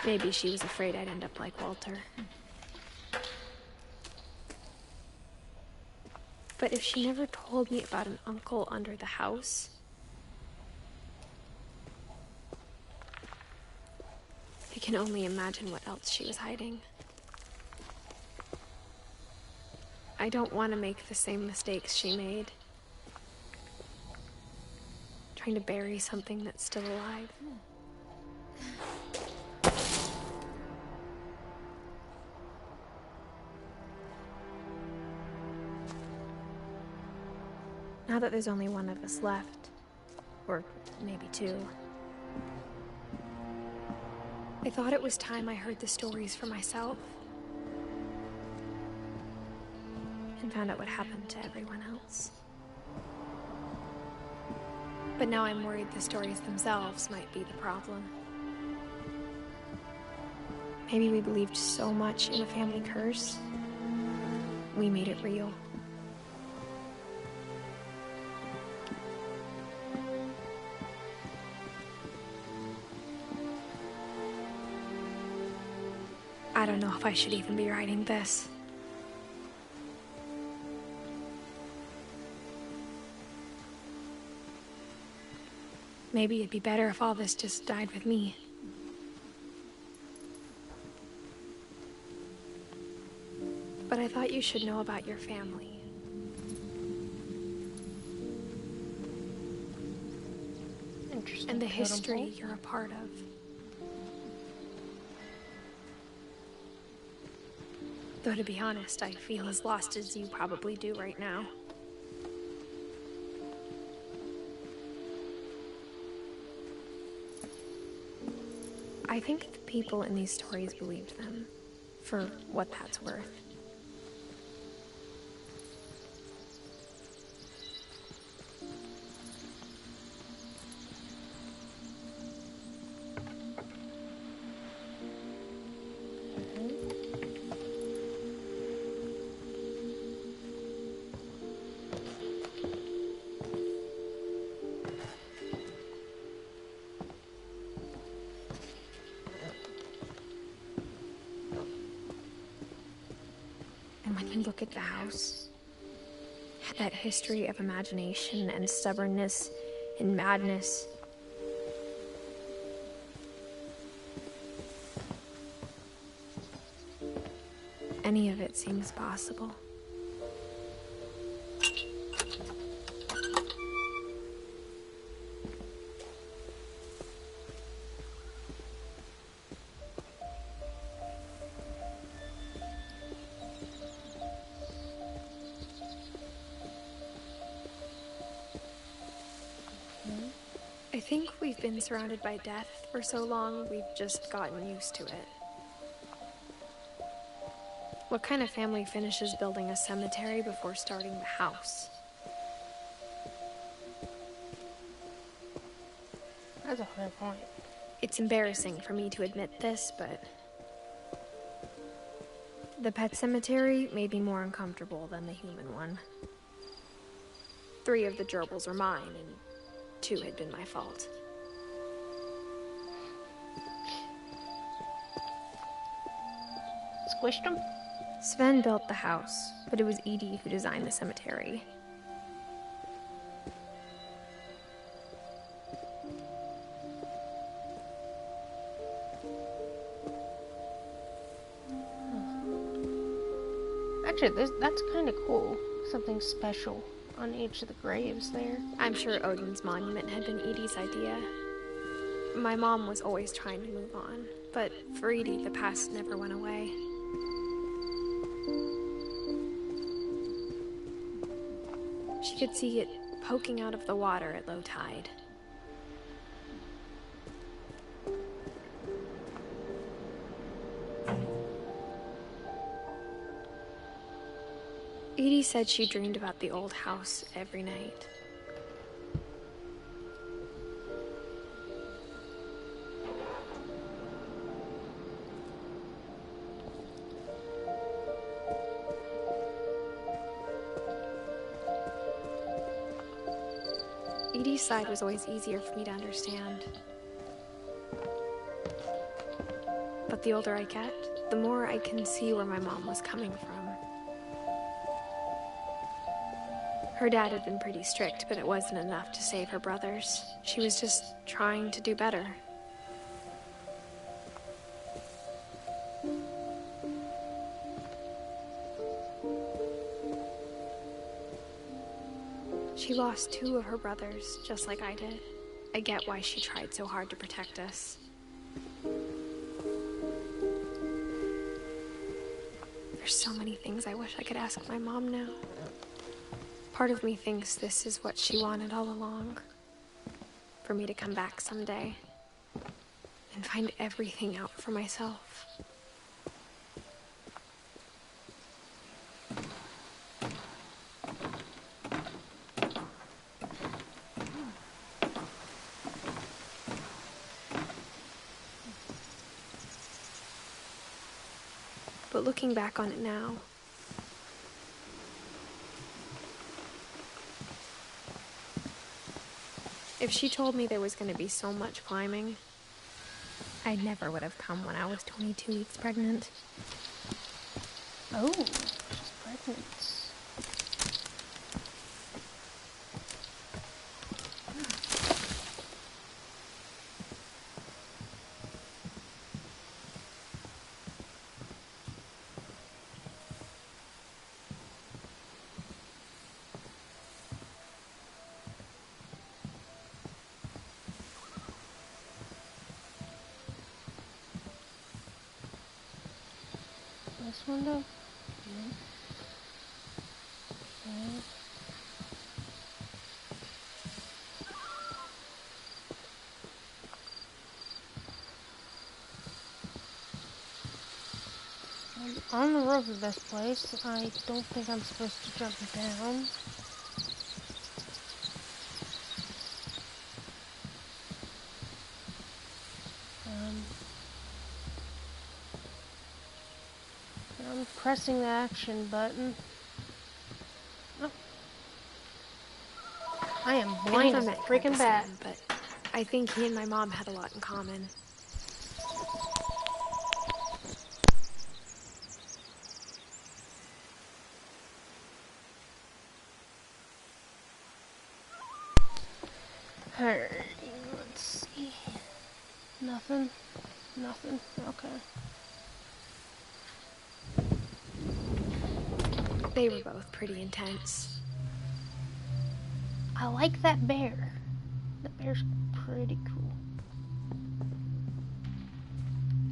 Maybe she was afraid I'd end up like Walter. But if she never told me about an uncle under the house, I can only imagine what else she was hiding. I don't want to make the same mistakes she made. Trying to bury something that's still alive. Now that there's only one of us left, or maybe 2, I thought it was time I heard the stories for myself and found out what happened to everyone else. But now I'm worried the stories themselves might be the problem. Maybe we believed so much in a family curse, we made it real. I don't know if I should even be writing this. Maybe it'd be better if all this just died with me. But I thought you should know about your family. Interesting. And the totem history pole. you're a part of. Though to be honest, I feel as lost as you probably do right now. I think the people in these stories believed them, for what that's worth. Look at the house. Had that history of imagination and stubbornness and madness. any of it seems possible. I think we've been surrounded by death for so long, we've just gotten used to it. What kind of family finishes building a cemetery before starting the house? That's a fair point. It's embarrassing for me to admit this, but the pet cemetery made me more uncomfortable than the human one. 3 of the gerbils were mine, and 2 had been my fault. Squished them? Sven built the house, but it was Edie who designed the cemetery. Actually, that's kind of cool. Something special on each of the graves there. I'm sure Odin's monument had been Edie's idea. My mom was always trying to move on, but for Edie, the past never went away. She could see it poking out of the water at low tide. Edie said she dreamed about the old house every night. Edie's side was always easier for me to understand. But the older I get, the more I can see where my mom was coming from. Her dad had been pretty strict, but it wasn't enough to save her brothers. She was just trying to do better. She lost 2 of her brothers, just like I did. I get why she tried so hard to protect us. There's so many things I wish I could ask my mom now. Part of me thinks this is what she wanted all along. For me to come back someday and find everything out for myself. But looking back on it now, if she told me there was going to be so much climbing, I never would have come when I was 22 weeks pregnant. Oh, she's pregnant. This window? Okay. I'm on the roof of this place. I don't think I'm supposed to jump down. I'm pressing the action button. Oh. I am blind as a freaking bat. But I think he and my mom had a lot in common. Alright, let's see. Nothing. Nothing. Okay. They were both pretty intense. I like that bear. The bear's pretty cool.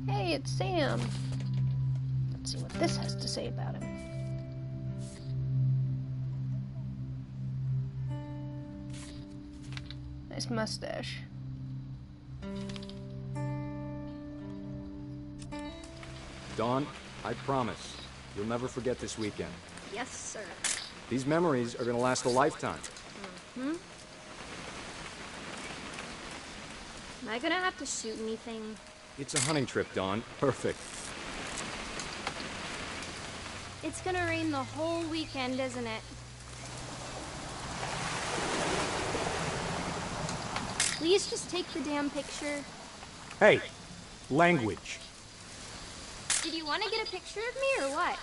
Hey, it's Sam. Let's see what this has to say about him. Nice mustache. Dawn, I promise, you'll never forget this weekend. Yes, sir. These memories are gonna last a lifetime. Hmm? Am I gonna have to shoot anything? It's a hunting trip, Dawn. Perfect. It's gonna rain the whole weekend, isn't it? Please just take the damn picture. Hey, language. Did you want to get a picture of me or what?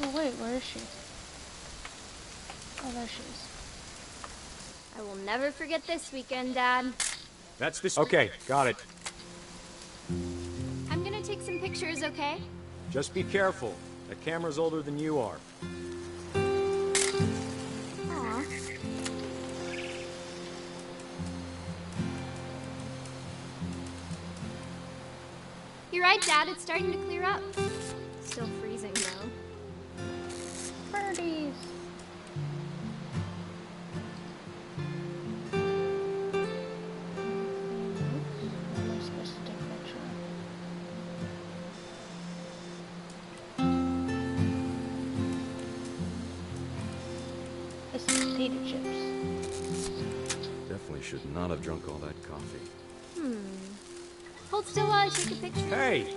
Oh wait, where is she? Oh, there she is. I will never forget this weekend, Dad. That's this. Okay, got it. I'm gonna take some pictures, okay? Just be careful. That camera's older than you are. Aw. You're right, Dad. It's starting to clear up. Still freezing, though. Birdies. Potato chips. Definitely should not have drunk all that coffee. Hold still while I take a picture. Hey!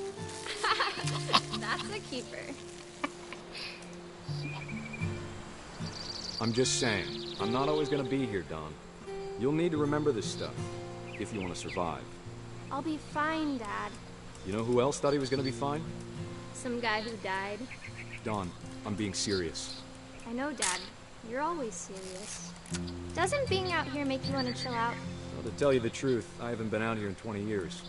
That's a keeper. I'm just saying, I'm not always gonna be here, Dawn. You'll need to remember this stuff, if you want to survive. I'll be fine, Dad. You know who else thought he was gonna be fine? Some guy who died. Dawn, I'm being serious. I know, Dad. You're always serious. Doesn't being out here make you want to chill out? Well, to tell you the truth, I haven't been out here in 20 years.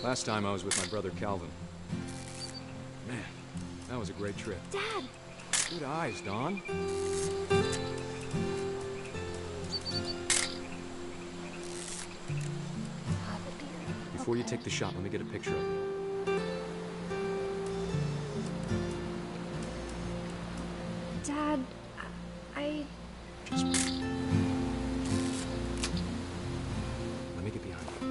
Last time I was with my brother Calvin. Man, that was a great trip. Dad! Good eyes, Dawn. Before you take the shot, let me get a picture of you. Dad, I... Just... Let me get behind you.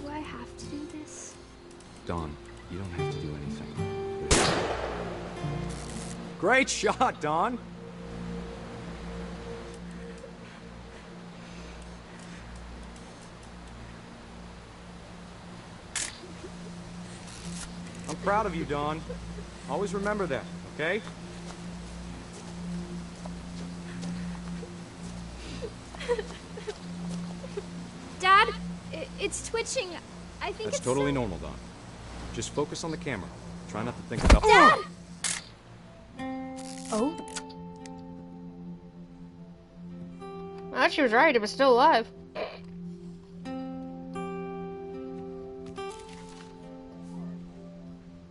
Do I have to do this? Dawn, you don't have to do anything. Great shot, Dawn! I'm proud of you, Dawn. Always remember that, okay? Dad, it's twitching. I think That's it's totally normal, Dawn. Just focus on the camera. Try not to think about... Dad! Oh? Well, she was right. It was still alive.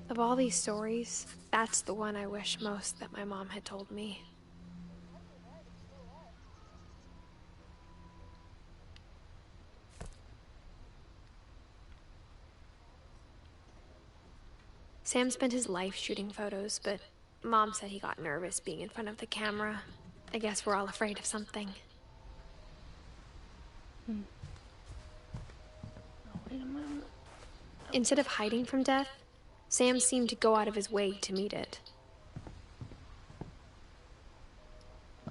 Of all these stories, that's the one I wish most that my mom had told me. Sam spent his life shooting photos, but Mom said he got nervous being in front of the camera. I guess we're all afraid of something. Oh, wait a moment. Instead of hiding from death, Sam seemed to go out of his way to meet it.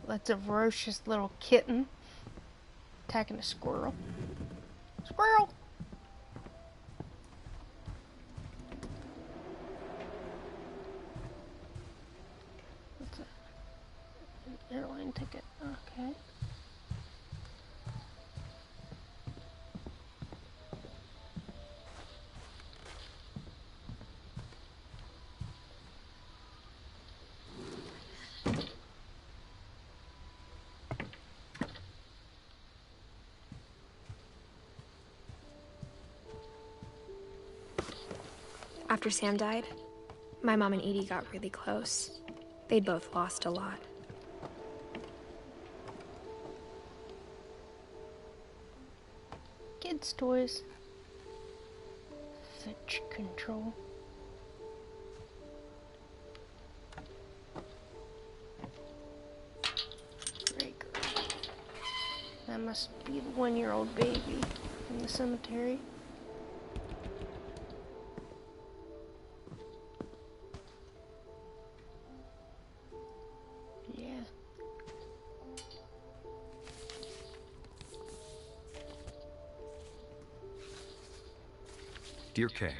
That's a ferocious little kitten attacking a squirrel. Squirrel! What's that? An airline ticket. Okay. After Sam died, my mom and Edie got really close. They'd both lost a lot. Kids' toys. Fetch control. Gregory. That must be the 1-year-old baby in the cemetery. Yeah. Dear Kay,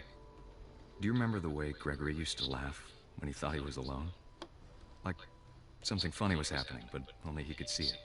do you remember the way Gregory used to laugh when he thought he was alone? Like something funny was happening, but only he could see it.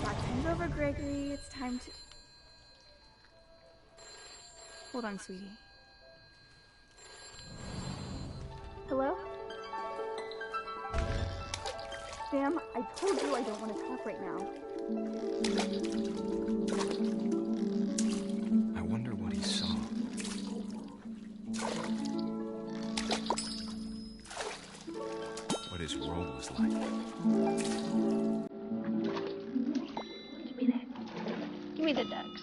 Time's over, Gregory. It's time to... Hold on, sweetie. Hello? Sam, I told you I don't want to talk right now. I wonder what he saw. What his world was like. Give me the ducks.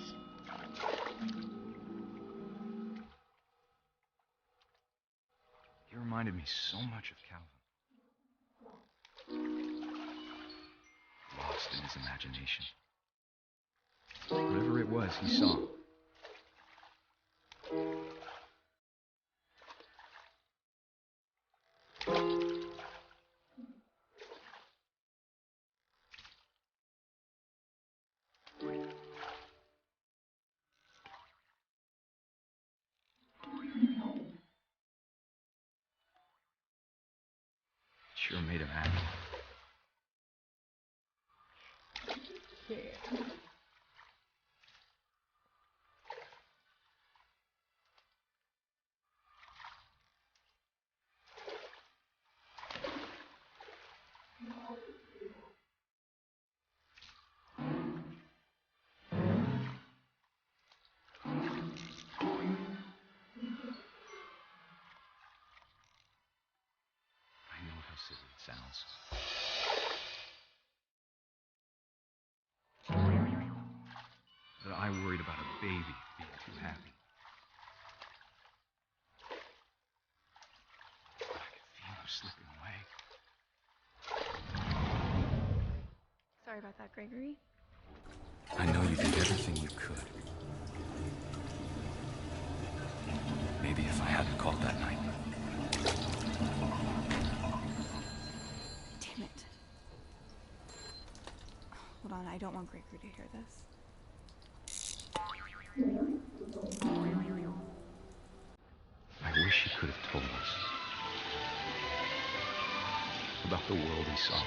He reminded me so much of Calvin. Lost in his imagination. Whatever it was he saw. Sure made him happy. Yeah. I know how silly it sounds. But I worried about a baby being too happy. But I could feel him slipping away. Sorry about that, Gregory. I know you did everything you could. Maybe if I hadn't called that night. Damn it. Hold on, I don't want Gregory to hear this. I wish he could have told us about the world he saw.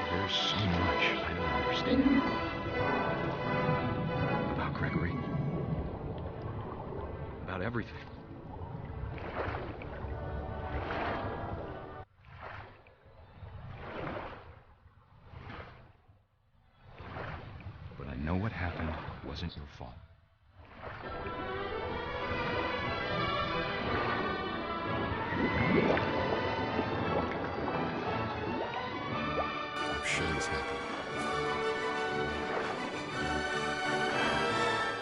There's so much I don't understand about Gregory, about everything. But I know what happened wasn't your fault. I'm sure he's happy.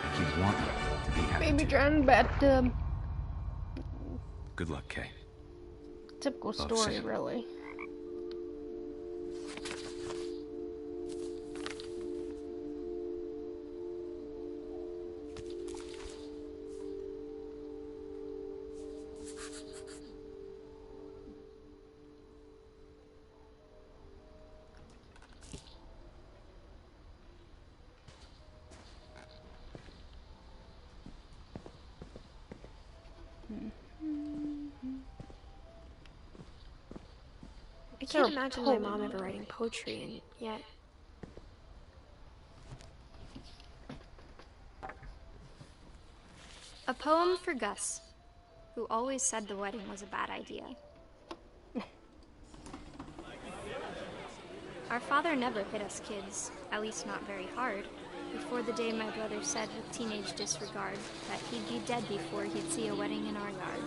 And he'd want me to be happy Baby too. drowned bathtub. Good luck, Kay. Typical Love, story, Sam. really. I can't imagine my mom ever writing poetry, and yet... A poem for Gus, who always said the wedding was a bad idea. Our father never hit us kids, at least not very hard, before the day my brother said with teenage disregard that he'd be dead before he'd see a wedding in our yard.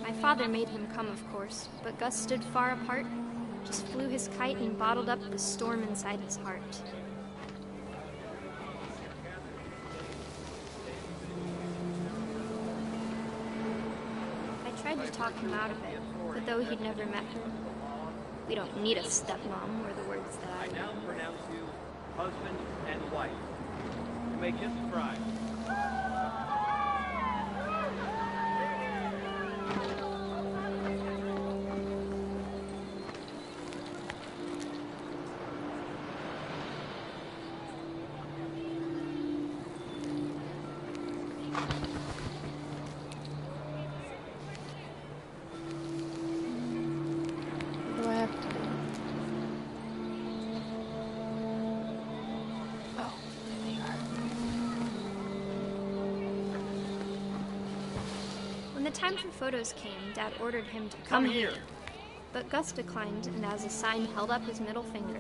My father made him come, of course, but Gus stood far apart, just flew his kite and bottled up the storm inside his heart. I tried to talk him out of it, but though he'd never met her, we don't need a stepmom, were the words that I now pronounce you husband and wife. You may kiss the bride. When the time for photos came, Dad ordered him to come here. But Gus declined, and as a sign held up his middle finger.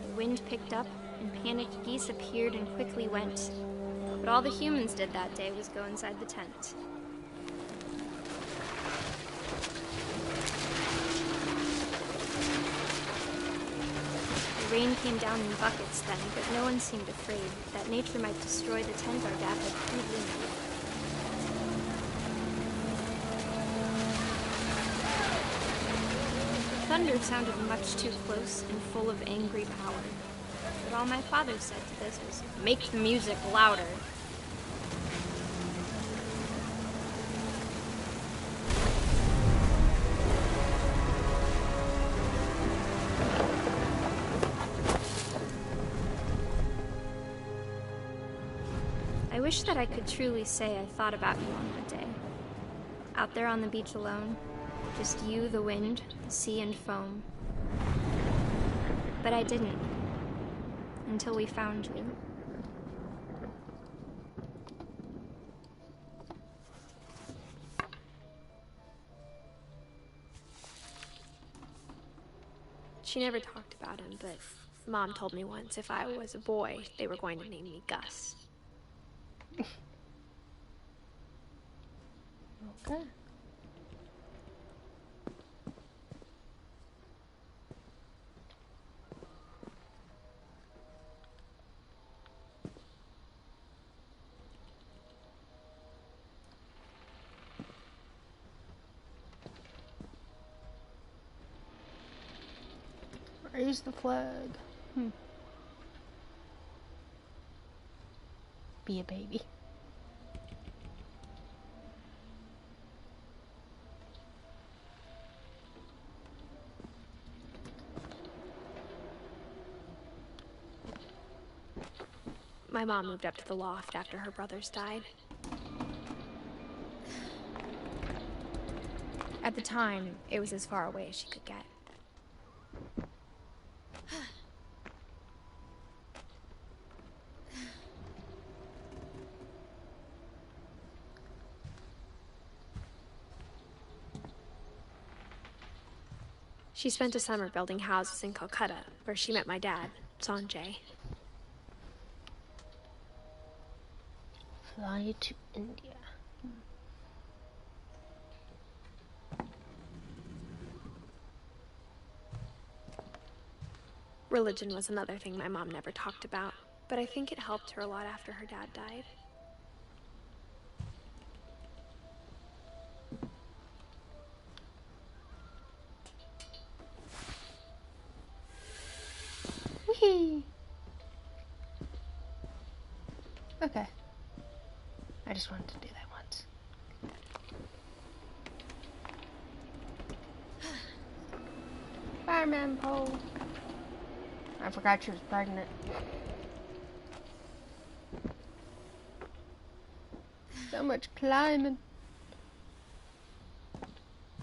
The wind picked up, and panicked geese appeared and quickly went. But all the humans did that day was go inside the tent. The rain came down in buckets then, but no one seemed afraid that nature might destroy the tent our dad had crudely made. Thunder sounded much too close and full of angry power. But all my father said to this was, "Make the music louder." I wish that I could truly say I thought about you on that day. Out there on the beach alone, just you, the wind, the sea, and foam. But I didn't, until we found you. She never talked about him, but Mom told me once if I was a boy, they were going to name me Gus. Okay. Raise the flag. Be a baby. My mom moved up to the loft after her brothers died. At the time, it was as far away as she could get. She spent a summer building houses in Calcutta, where she met my dad, Sanjay. Fly to India. Religion was another thing my mom never talked about, but I think it helped her a lot after her dad died. Okay. I just wanted to do that once. Fireman pole. I forgot she was pregnant. So much climbing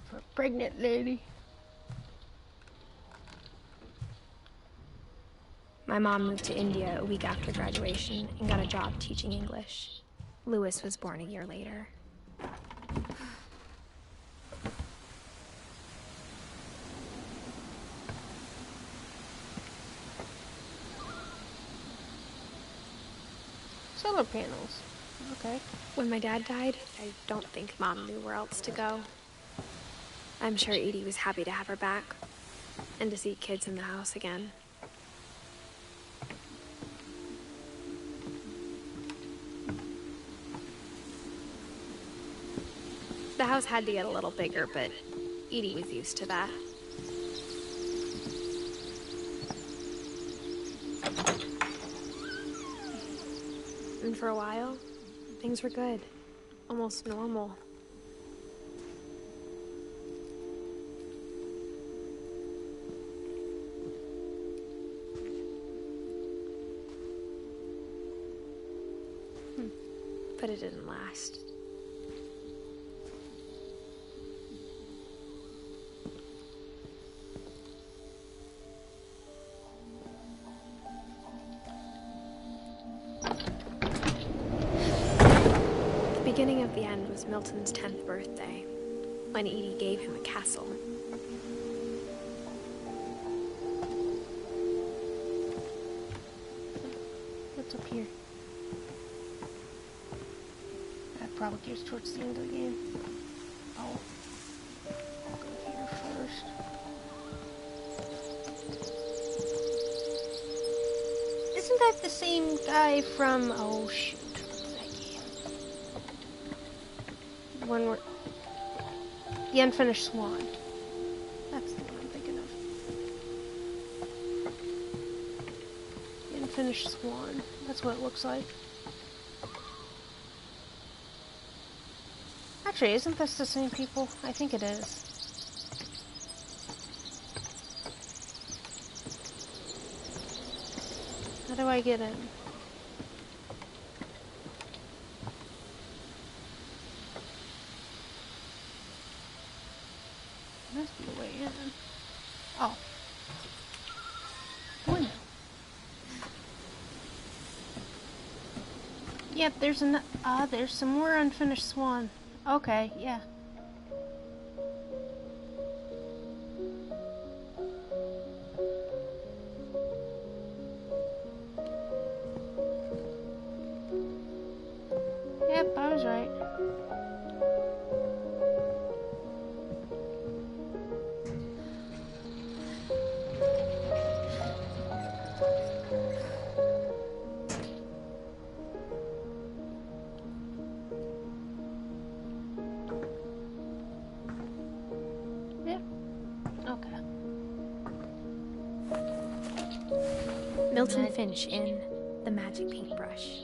for a pregnant lady. My mom moved to India a week after graduation and got a job teaching English. Louis was born a year later. Solar panels. Okay. When my dad died, I don't think Mom knew where else to go. I'm sure Edie was happy to have her back and to see kids in the house again. The house had to get a little bigger, but Edie was used to that. And for a while, things were good. Almost normal. But it didn't last. The beginning of the end was Milton's 10th birthday, when Edie gave him a castle. What's up here? That probably gears towards the end of the game. Oh. I'll go here first. Isn't that the same guy from... Oh, shoot. One where the Unfinished Swan. That's the one I'm thinking of. The Unfinished Swan. That's what it looks like. Actually, isn't this the same people? I think it is. How do I get in? Must be a way in. Oh. Window. Yep, there's there's some more Unfinished Swan. Okay, yeah. Yep, I was right. Milton Finch in The Magic Paintbrush.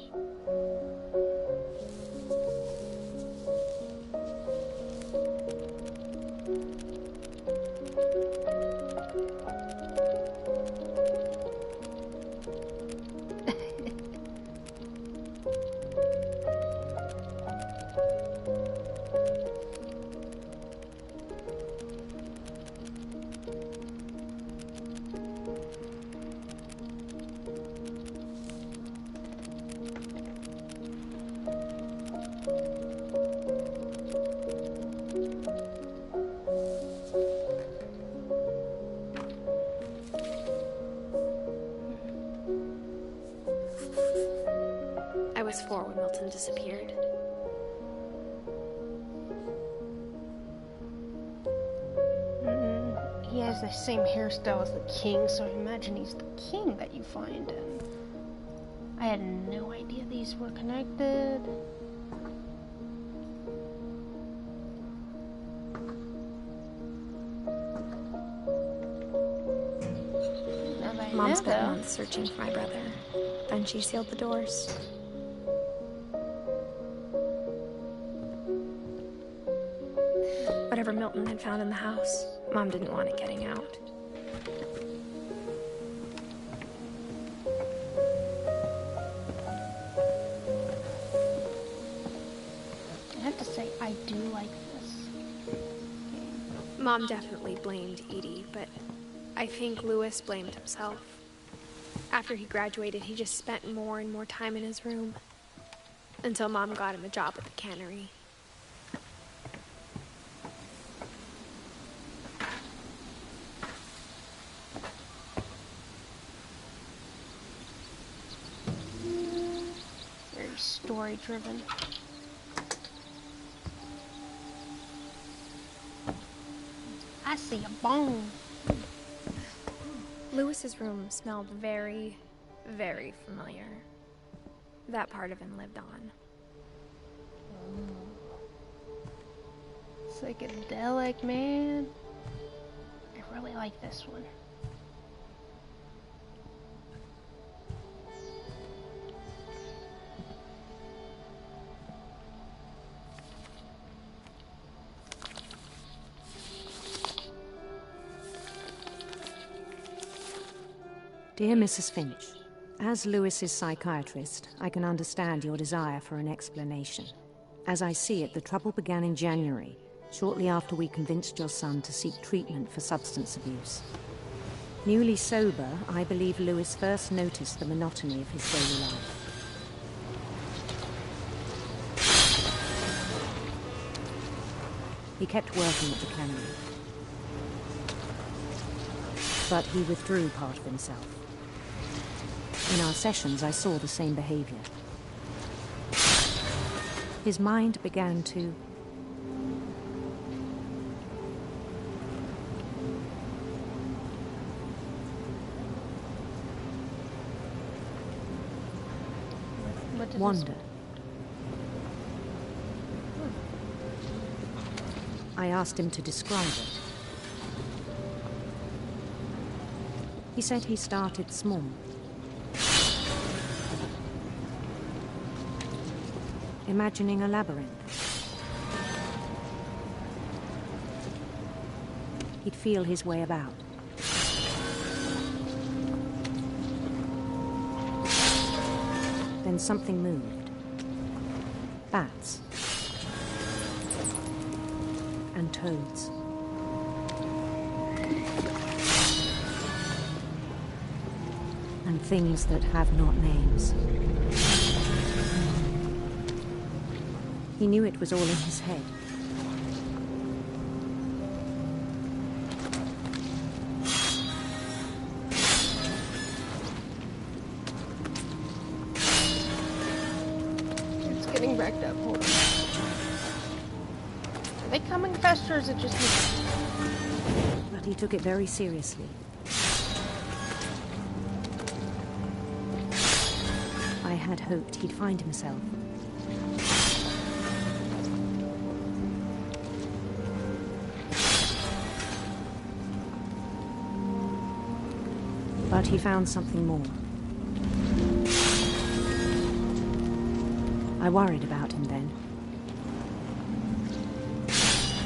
I was 4 when Milton disappeared. He has the same hairstyle as the king, so I imagine he's the king that you find. And I had no idea these were connected. Mom spent months searching for my brother. Then she sealed the doors. Milton had found in the house. Mom didn't want it getting out. I have to say, I do like this game. Mom definitely blamed Edie, but I think Louis blamed himself. After he graduated, he just spent more and more time in his room. Until Mom got him a job at the cannery. Very story-driven. I see a bone. Louis's room smelled very, very familiar. That part of him lived on. Psychedelic, man. I really like this one. Dear Mrs. Finch, as Louis's psychiatrist, I can understand your desire for an explanation. As I see it, the trouble began in January, shortly after we convinced your son to seek treatment for substance abuse. Newly sober, I believe Louis first noticed the monotony of his daily life. He kept working at the cannery, but he withdrew part of himself. In our sessions, I saw the same behavior. His mind began to wander. I asked him to describe it. He said he started small. Imagining a labyrinth. He'd feel his way about. Then something moved. Bats. And toads. And things that have not names. He knew it was all in his head. It's getting wrecked up. Hold on. Are they coming faster or is it just me? But he took it very seriously. I had hoped he'd find himself. But he found something more. I worried about him then.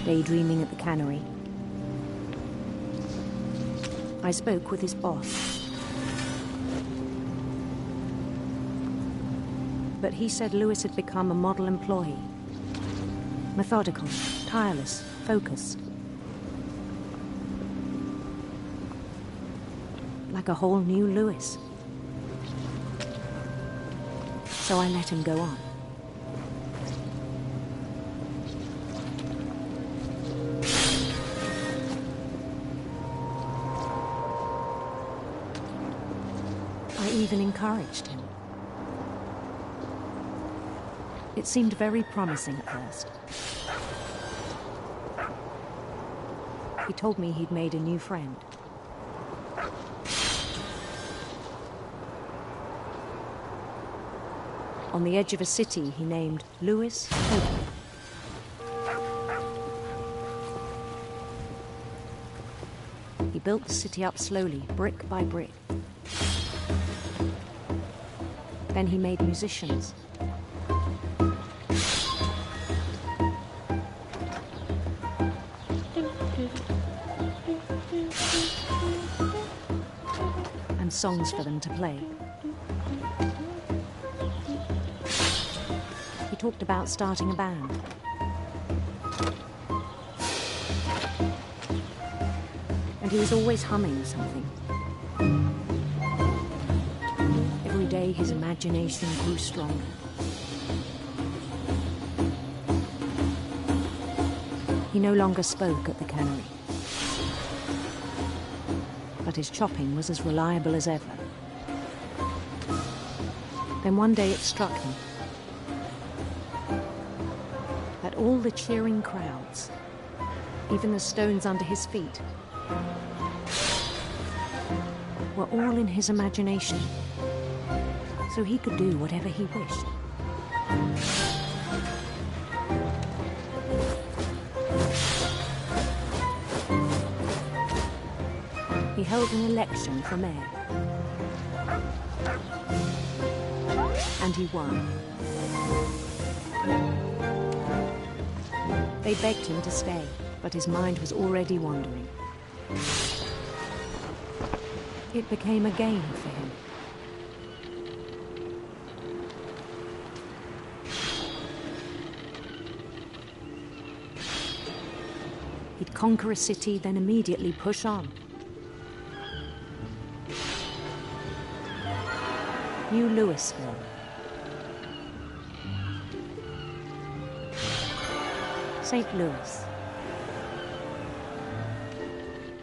Daydreaming at the cannery. I spoke with his boss. But he said Louis had become a model employee. Methodical, tireless, focused. Like a whole new Louis. So I let him go on. I even encouraged him. It seemed very promising at first. He told me he'd made a new friend. On the edge of a city he named Louis Hope. He built the city up slowly, brick by brick. Then he made musicians. songs for them to play. He talked about starting a band. And he was always humming something. Every day his imagination grew stronger. He no longer spoke at the cannery. But his chopping was as reliable as ever. Then one day it struck him that all the cheering crowds, even the stones under his feet, were all in his imagination, so he could do whatever he wished. He held an election for mayor, and he won. They begged him to stay, but his mind was already wandering. It became a game for him. He'd conquer a city, then immediately push on. New Louisville. St. Louis.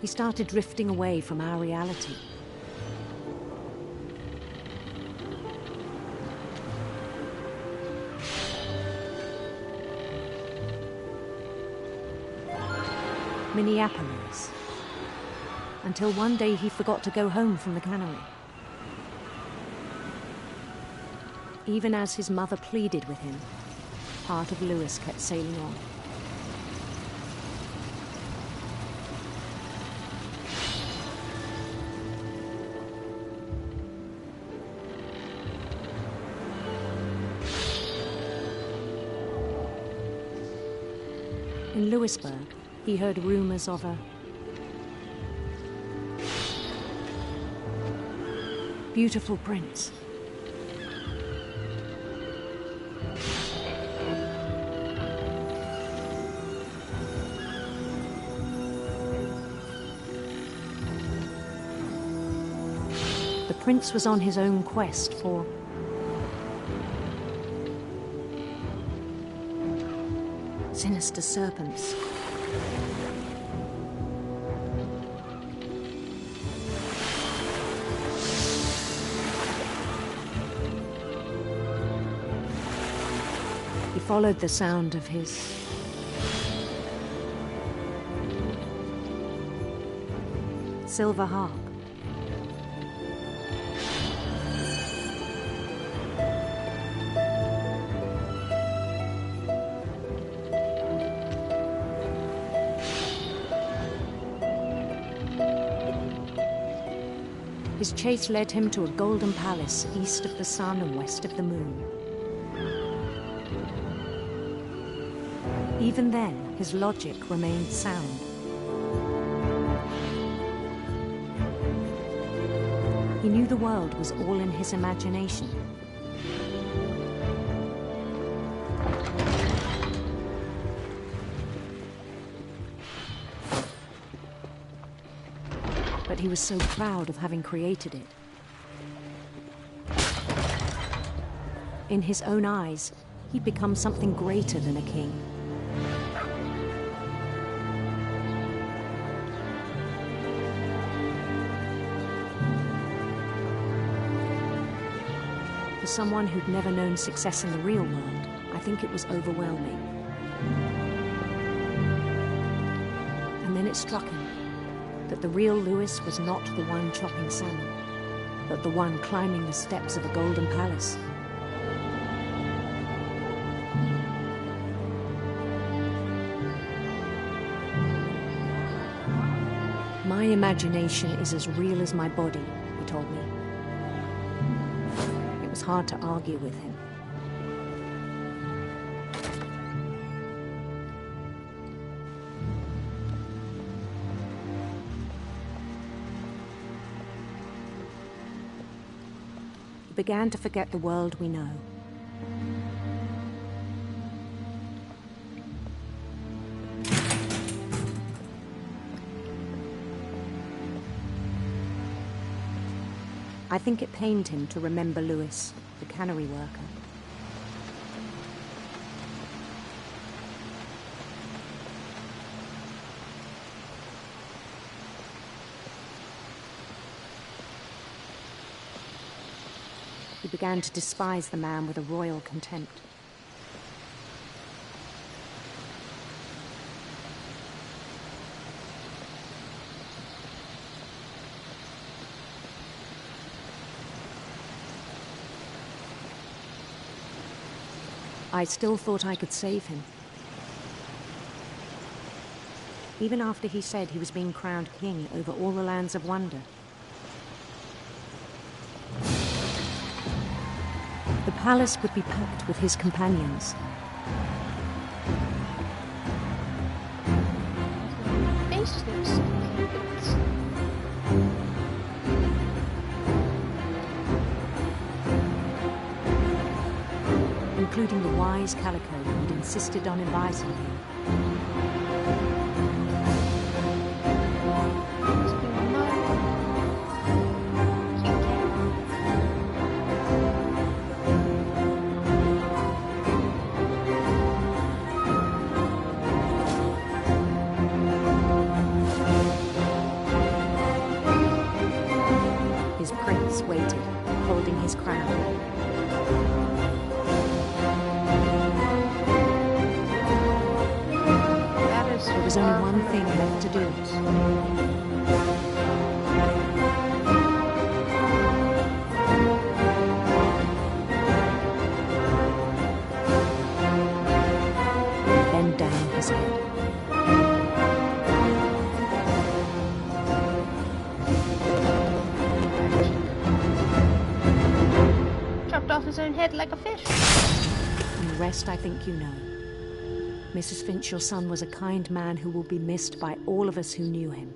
He started drifting away from our reality. Minneapolis. Until one day he forgot to go home from the cannery. Even as his mother pleaded with him, part of Louis kept sailing on. In Louisburg, he heard rumors of a beautiful prince. The prince was on his own quest for sinister serpents. He followed the sound of his silver harp. His chase led him to a golden palace east of the sun and west of the moon. Even then, his logic remained sound. He knew the world was all in his imagination. But he was so proud of having created it. In his own eyes, he'd become something greater than a king. For someone who'd never known success in the real world, I think it was overwhelming. And then it struck him that the real Louis was not the one chopping salmon, but the one climbing the steps of a golden palace. My imagination is as real as my body, he told me. It was hard to argue with him. began to forget the world we know. I think it pained him to remember Lewis, the cannery worker. He began to despise the man with a royal contempt. I still thought I could save him. Even after he said he was being crowned king over all the lands of wonder. The palace would be packed with his companions. Including the wise Calico who'd insisted on advising him. His prince waited, holding his crown. There was only one thing left to do. Bend down his head. Chopped off his own head like a fish. And the rest I think you know. Mrs. Finch, your son was a kind man who will be missed by all of us who knew him.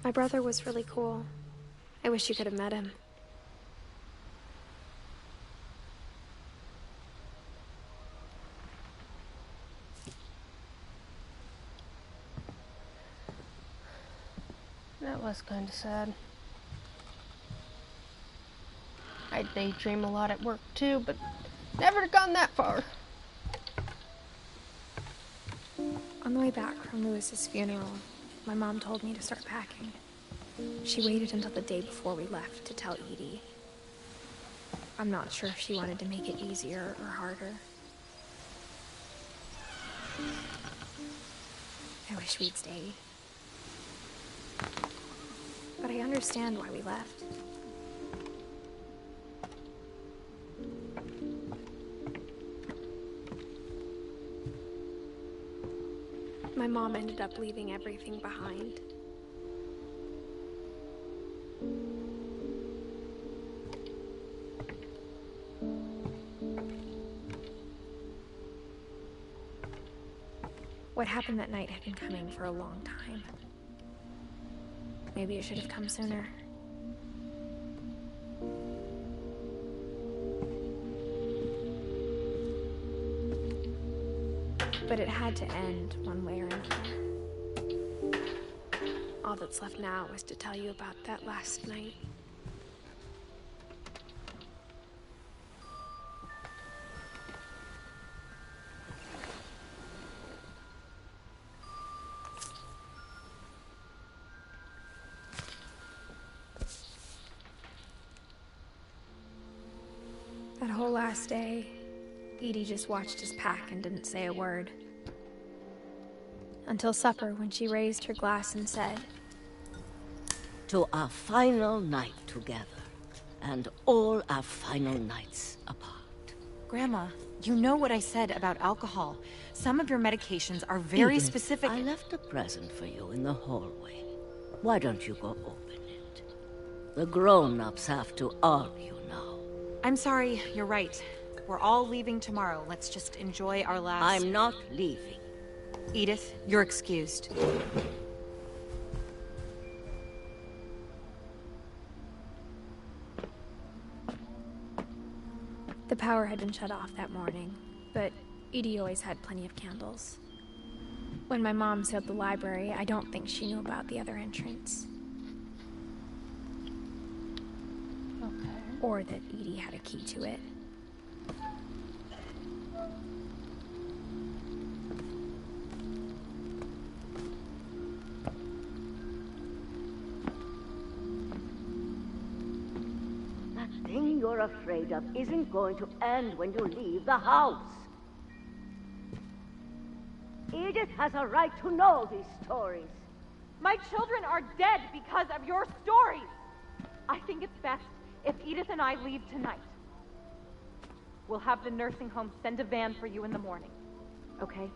My brother was really cool. I wish you could have met him. That was kind of sad. I daydream a lot at work too, but never gone that far. On the way back from Lewis's funeral, my mom told me to start packing. She waited until the day before we left to tell Edie. I'm not sure if she wanted to make it easier or harder. I wish we'd stayed. But I understand why we left. My mom ended up leaving everything behind. What happened that night had been coming for a long time. Maybe it should have come sooner. But it had to end one way or another. All that's left now is to tell you about that last night. That whole last day, Edie just watched us pack and didn't say a word. Until supper, when she raised her glass and said, "To our final night together, and all our final nights apart." Grandma, you know what I said about alcohol. Some of your medications are very Edith, specific. I left a present for you in the hallway. Why don't you go open it? The grown-ups have to argue now. I'm sorry, you're right. We're all leaving tomorrow. Let's just enjoy our last... I'm not leaving. Edith, you're excused. The power had been shut off that morning, but Edie always had plenty of candles. When my mom sealed the library, I don't think she knew about the other entrance. Okay. Or that Edie had a key to it. That thing you're afraid of isn't going to end when you leave the house. Edith has a right to know these stories. My children are dead because of your stories. I think it's best if Edith and I leave tonight. We'll have the nursing home send a van for you in the morning, okay?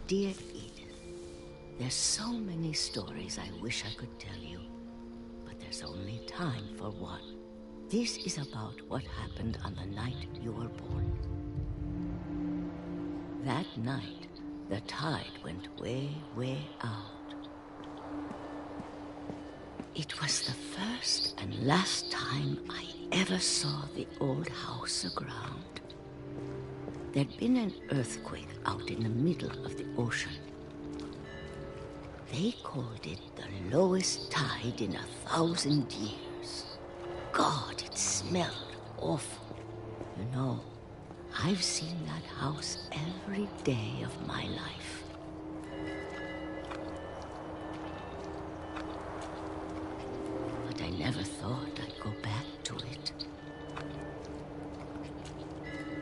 Dear Edith, there's so many stories I wish I could tell you, but there's only time for one. This is about what happened on the night you were born. That night, the tide went way, way out. It was the first and last time I ever saw the old house aground. There'd been an earthquake out in the middle of the ocean. They called it the lowest tide in 1,000 years. God, it smelled awful. You know, I've seen that house every day of my life. But I never thought I'd go back to it.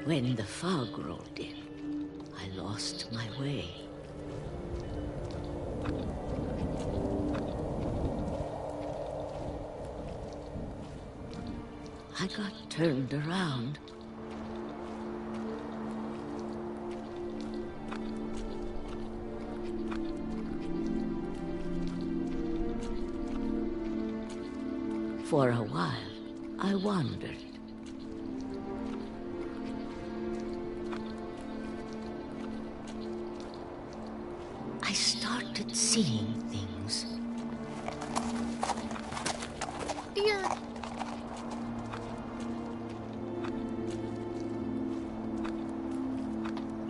When the fog rolled in, I lost my way. I got turned around. For a while, I wandered. I started seeing things. Dear.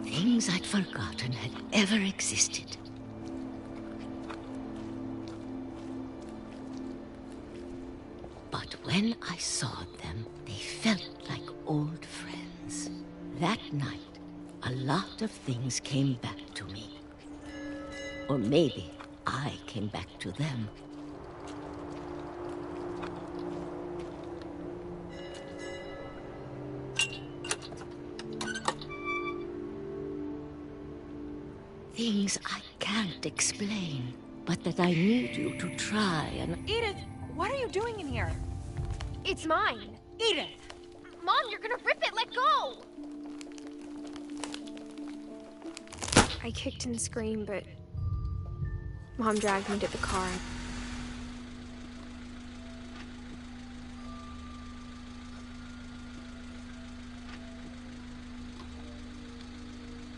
Things I'd forgotten had ever existed. But when I saw them, they felt like old friends. That night, a lot of things came back to me. Or maybe I came back to them. Things I can't explain, but that I need you to try and... Edith, what are you doing in here? It's mine. Edith! Mom, you're gonna rip it! Let go! I kicked and screamed, but Mom dragged me to the car.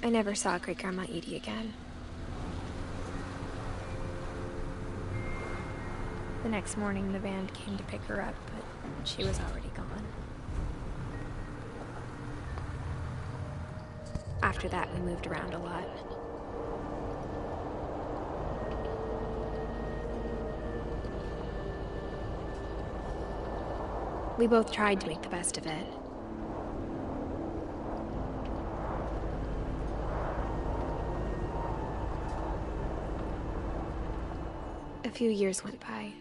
I never saw Great-Grandma Edie again. The next morning, the van came to pick her up, but she was already gone. After that, we moved around a lot. We both tried to make the best of it. A few years went by.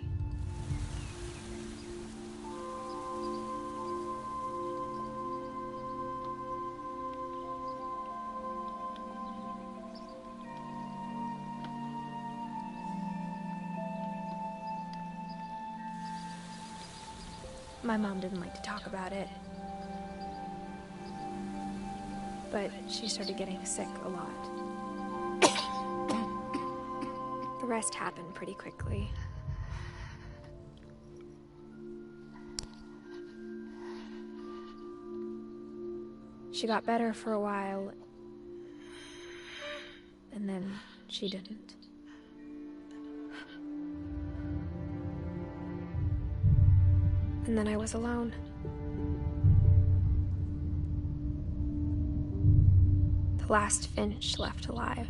My mom didn't like to talk about it. But she started getting sick a lot. The rest happened pretty quickly. She got better for a while, and then she didn't. And then I was alone. The last Finch left alive.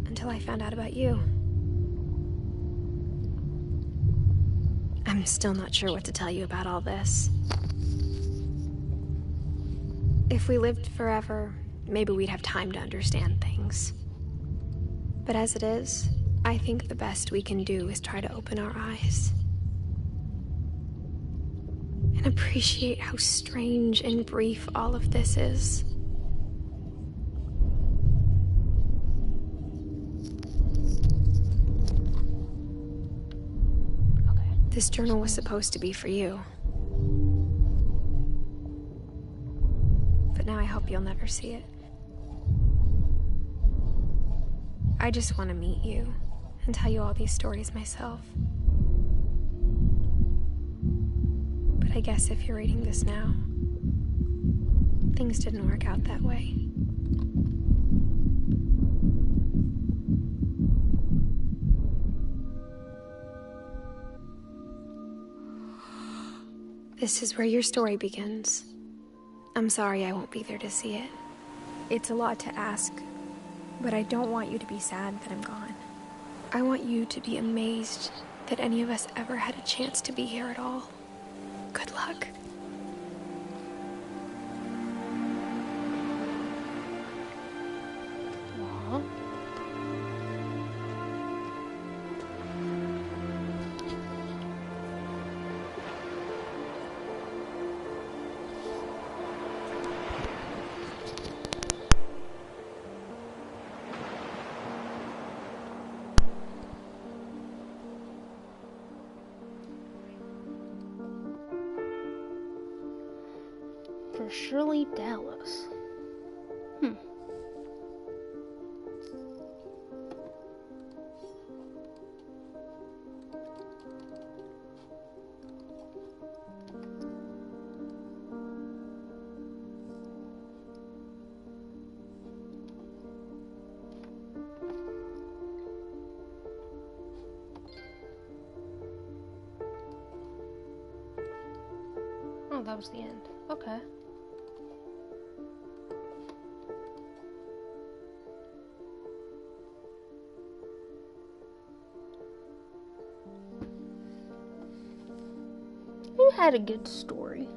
Until I found out about you. I'm still not sure what to tell you about all this. If we lived forever, maybe we'd have time to understand things. But as it is, I think the best we can do is try to open our eyes. And appreciate how strange and brief all of this is. This journal was supposed to be for you. But now I hope you'll never see it. I just want to meet you and tell you all these stories myself. But I guess if you're reading this now, things didn't work out that way. This is where your story begins. I'm sorry I won't be there to see it. It's a lot to ask, but I don't want you to be sad that I'm gone. I want you to be amazed that any of us ever had a chance to be here at all. Good luck. Aww. For Shirley Dallas. Oh, that was the end. Okay. You had a good story.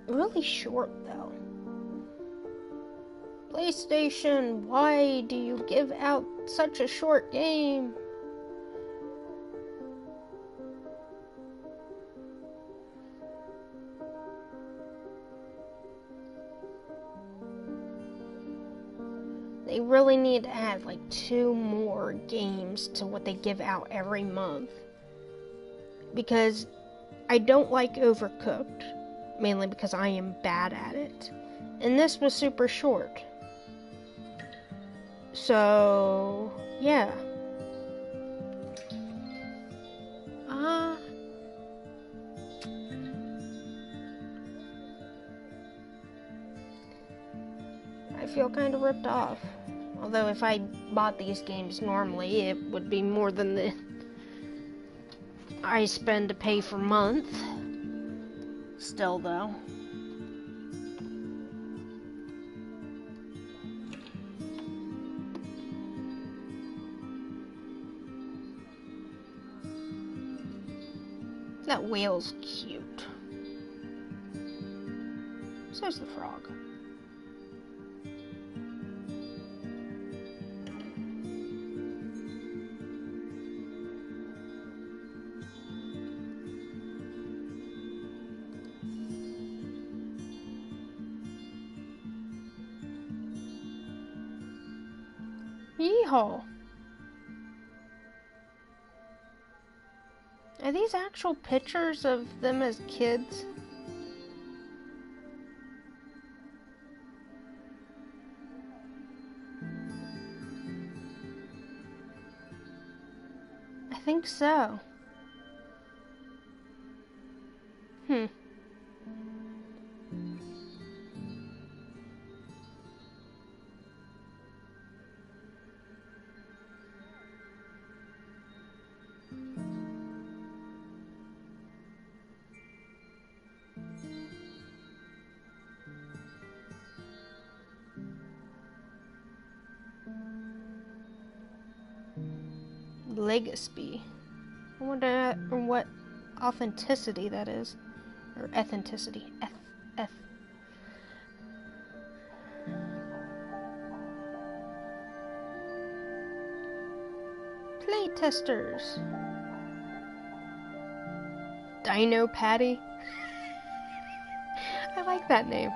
Really short, though. PlayStation, why do you give out such a short game? They really need to add like 2 more games to what they give out every month. Because I don't like Overcooked, mainly because I am bad at it. And this was super short. So, yeah. I feel kind of ripped off. Although if I bought these games normally, it would be more than the I spend to pay for month. Still, though. That whale's cute. So's the frog. Yeehaw. Are these actual pictures of them as kids? I think so. Legacy. I wonder what authenticity that is. Or ethnicity. F. Playtesters. Dino Patty. I like that name.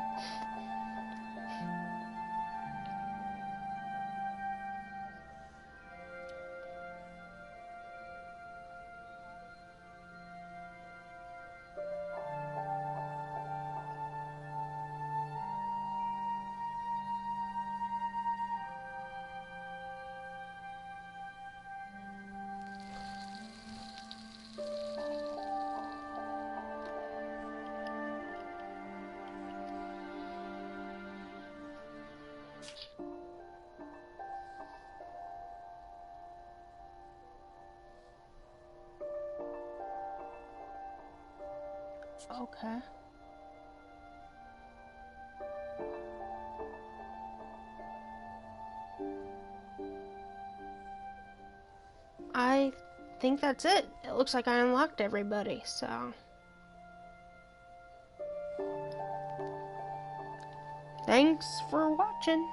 Okay. I think that's it. It looks like I unlocked everybody, so... Thanks for watching.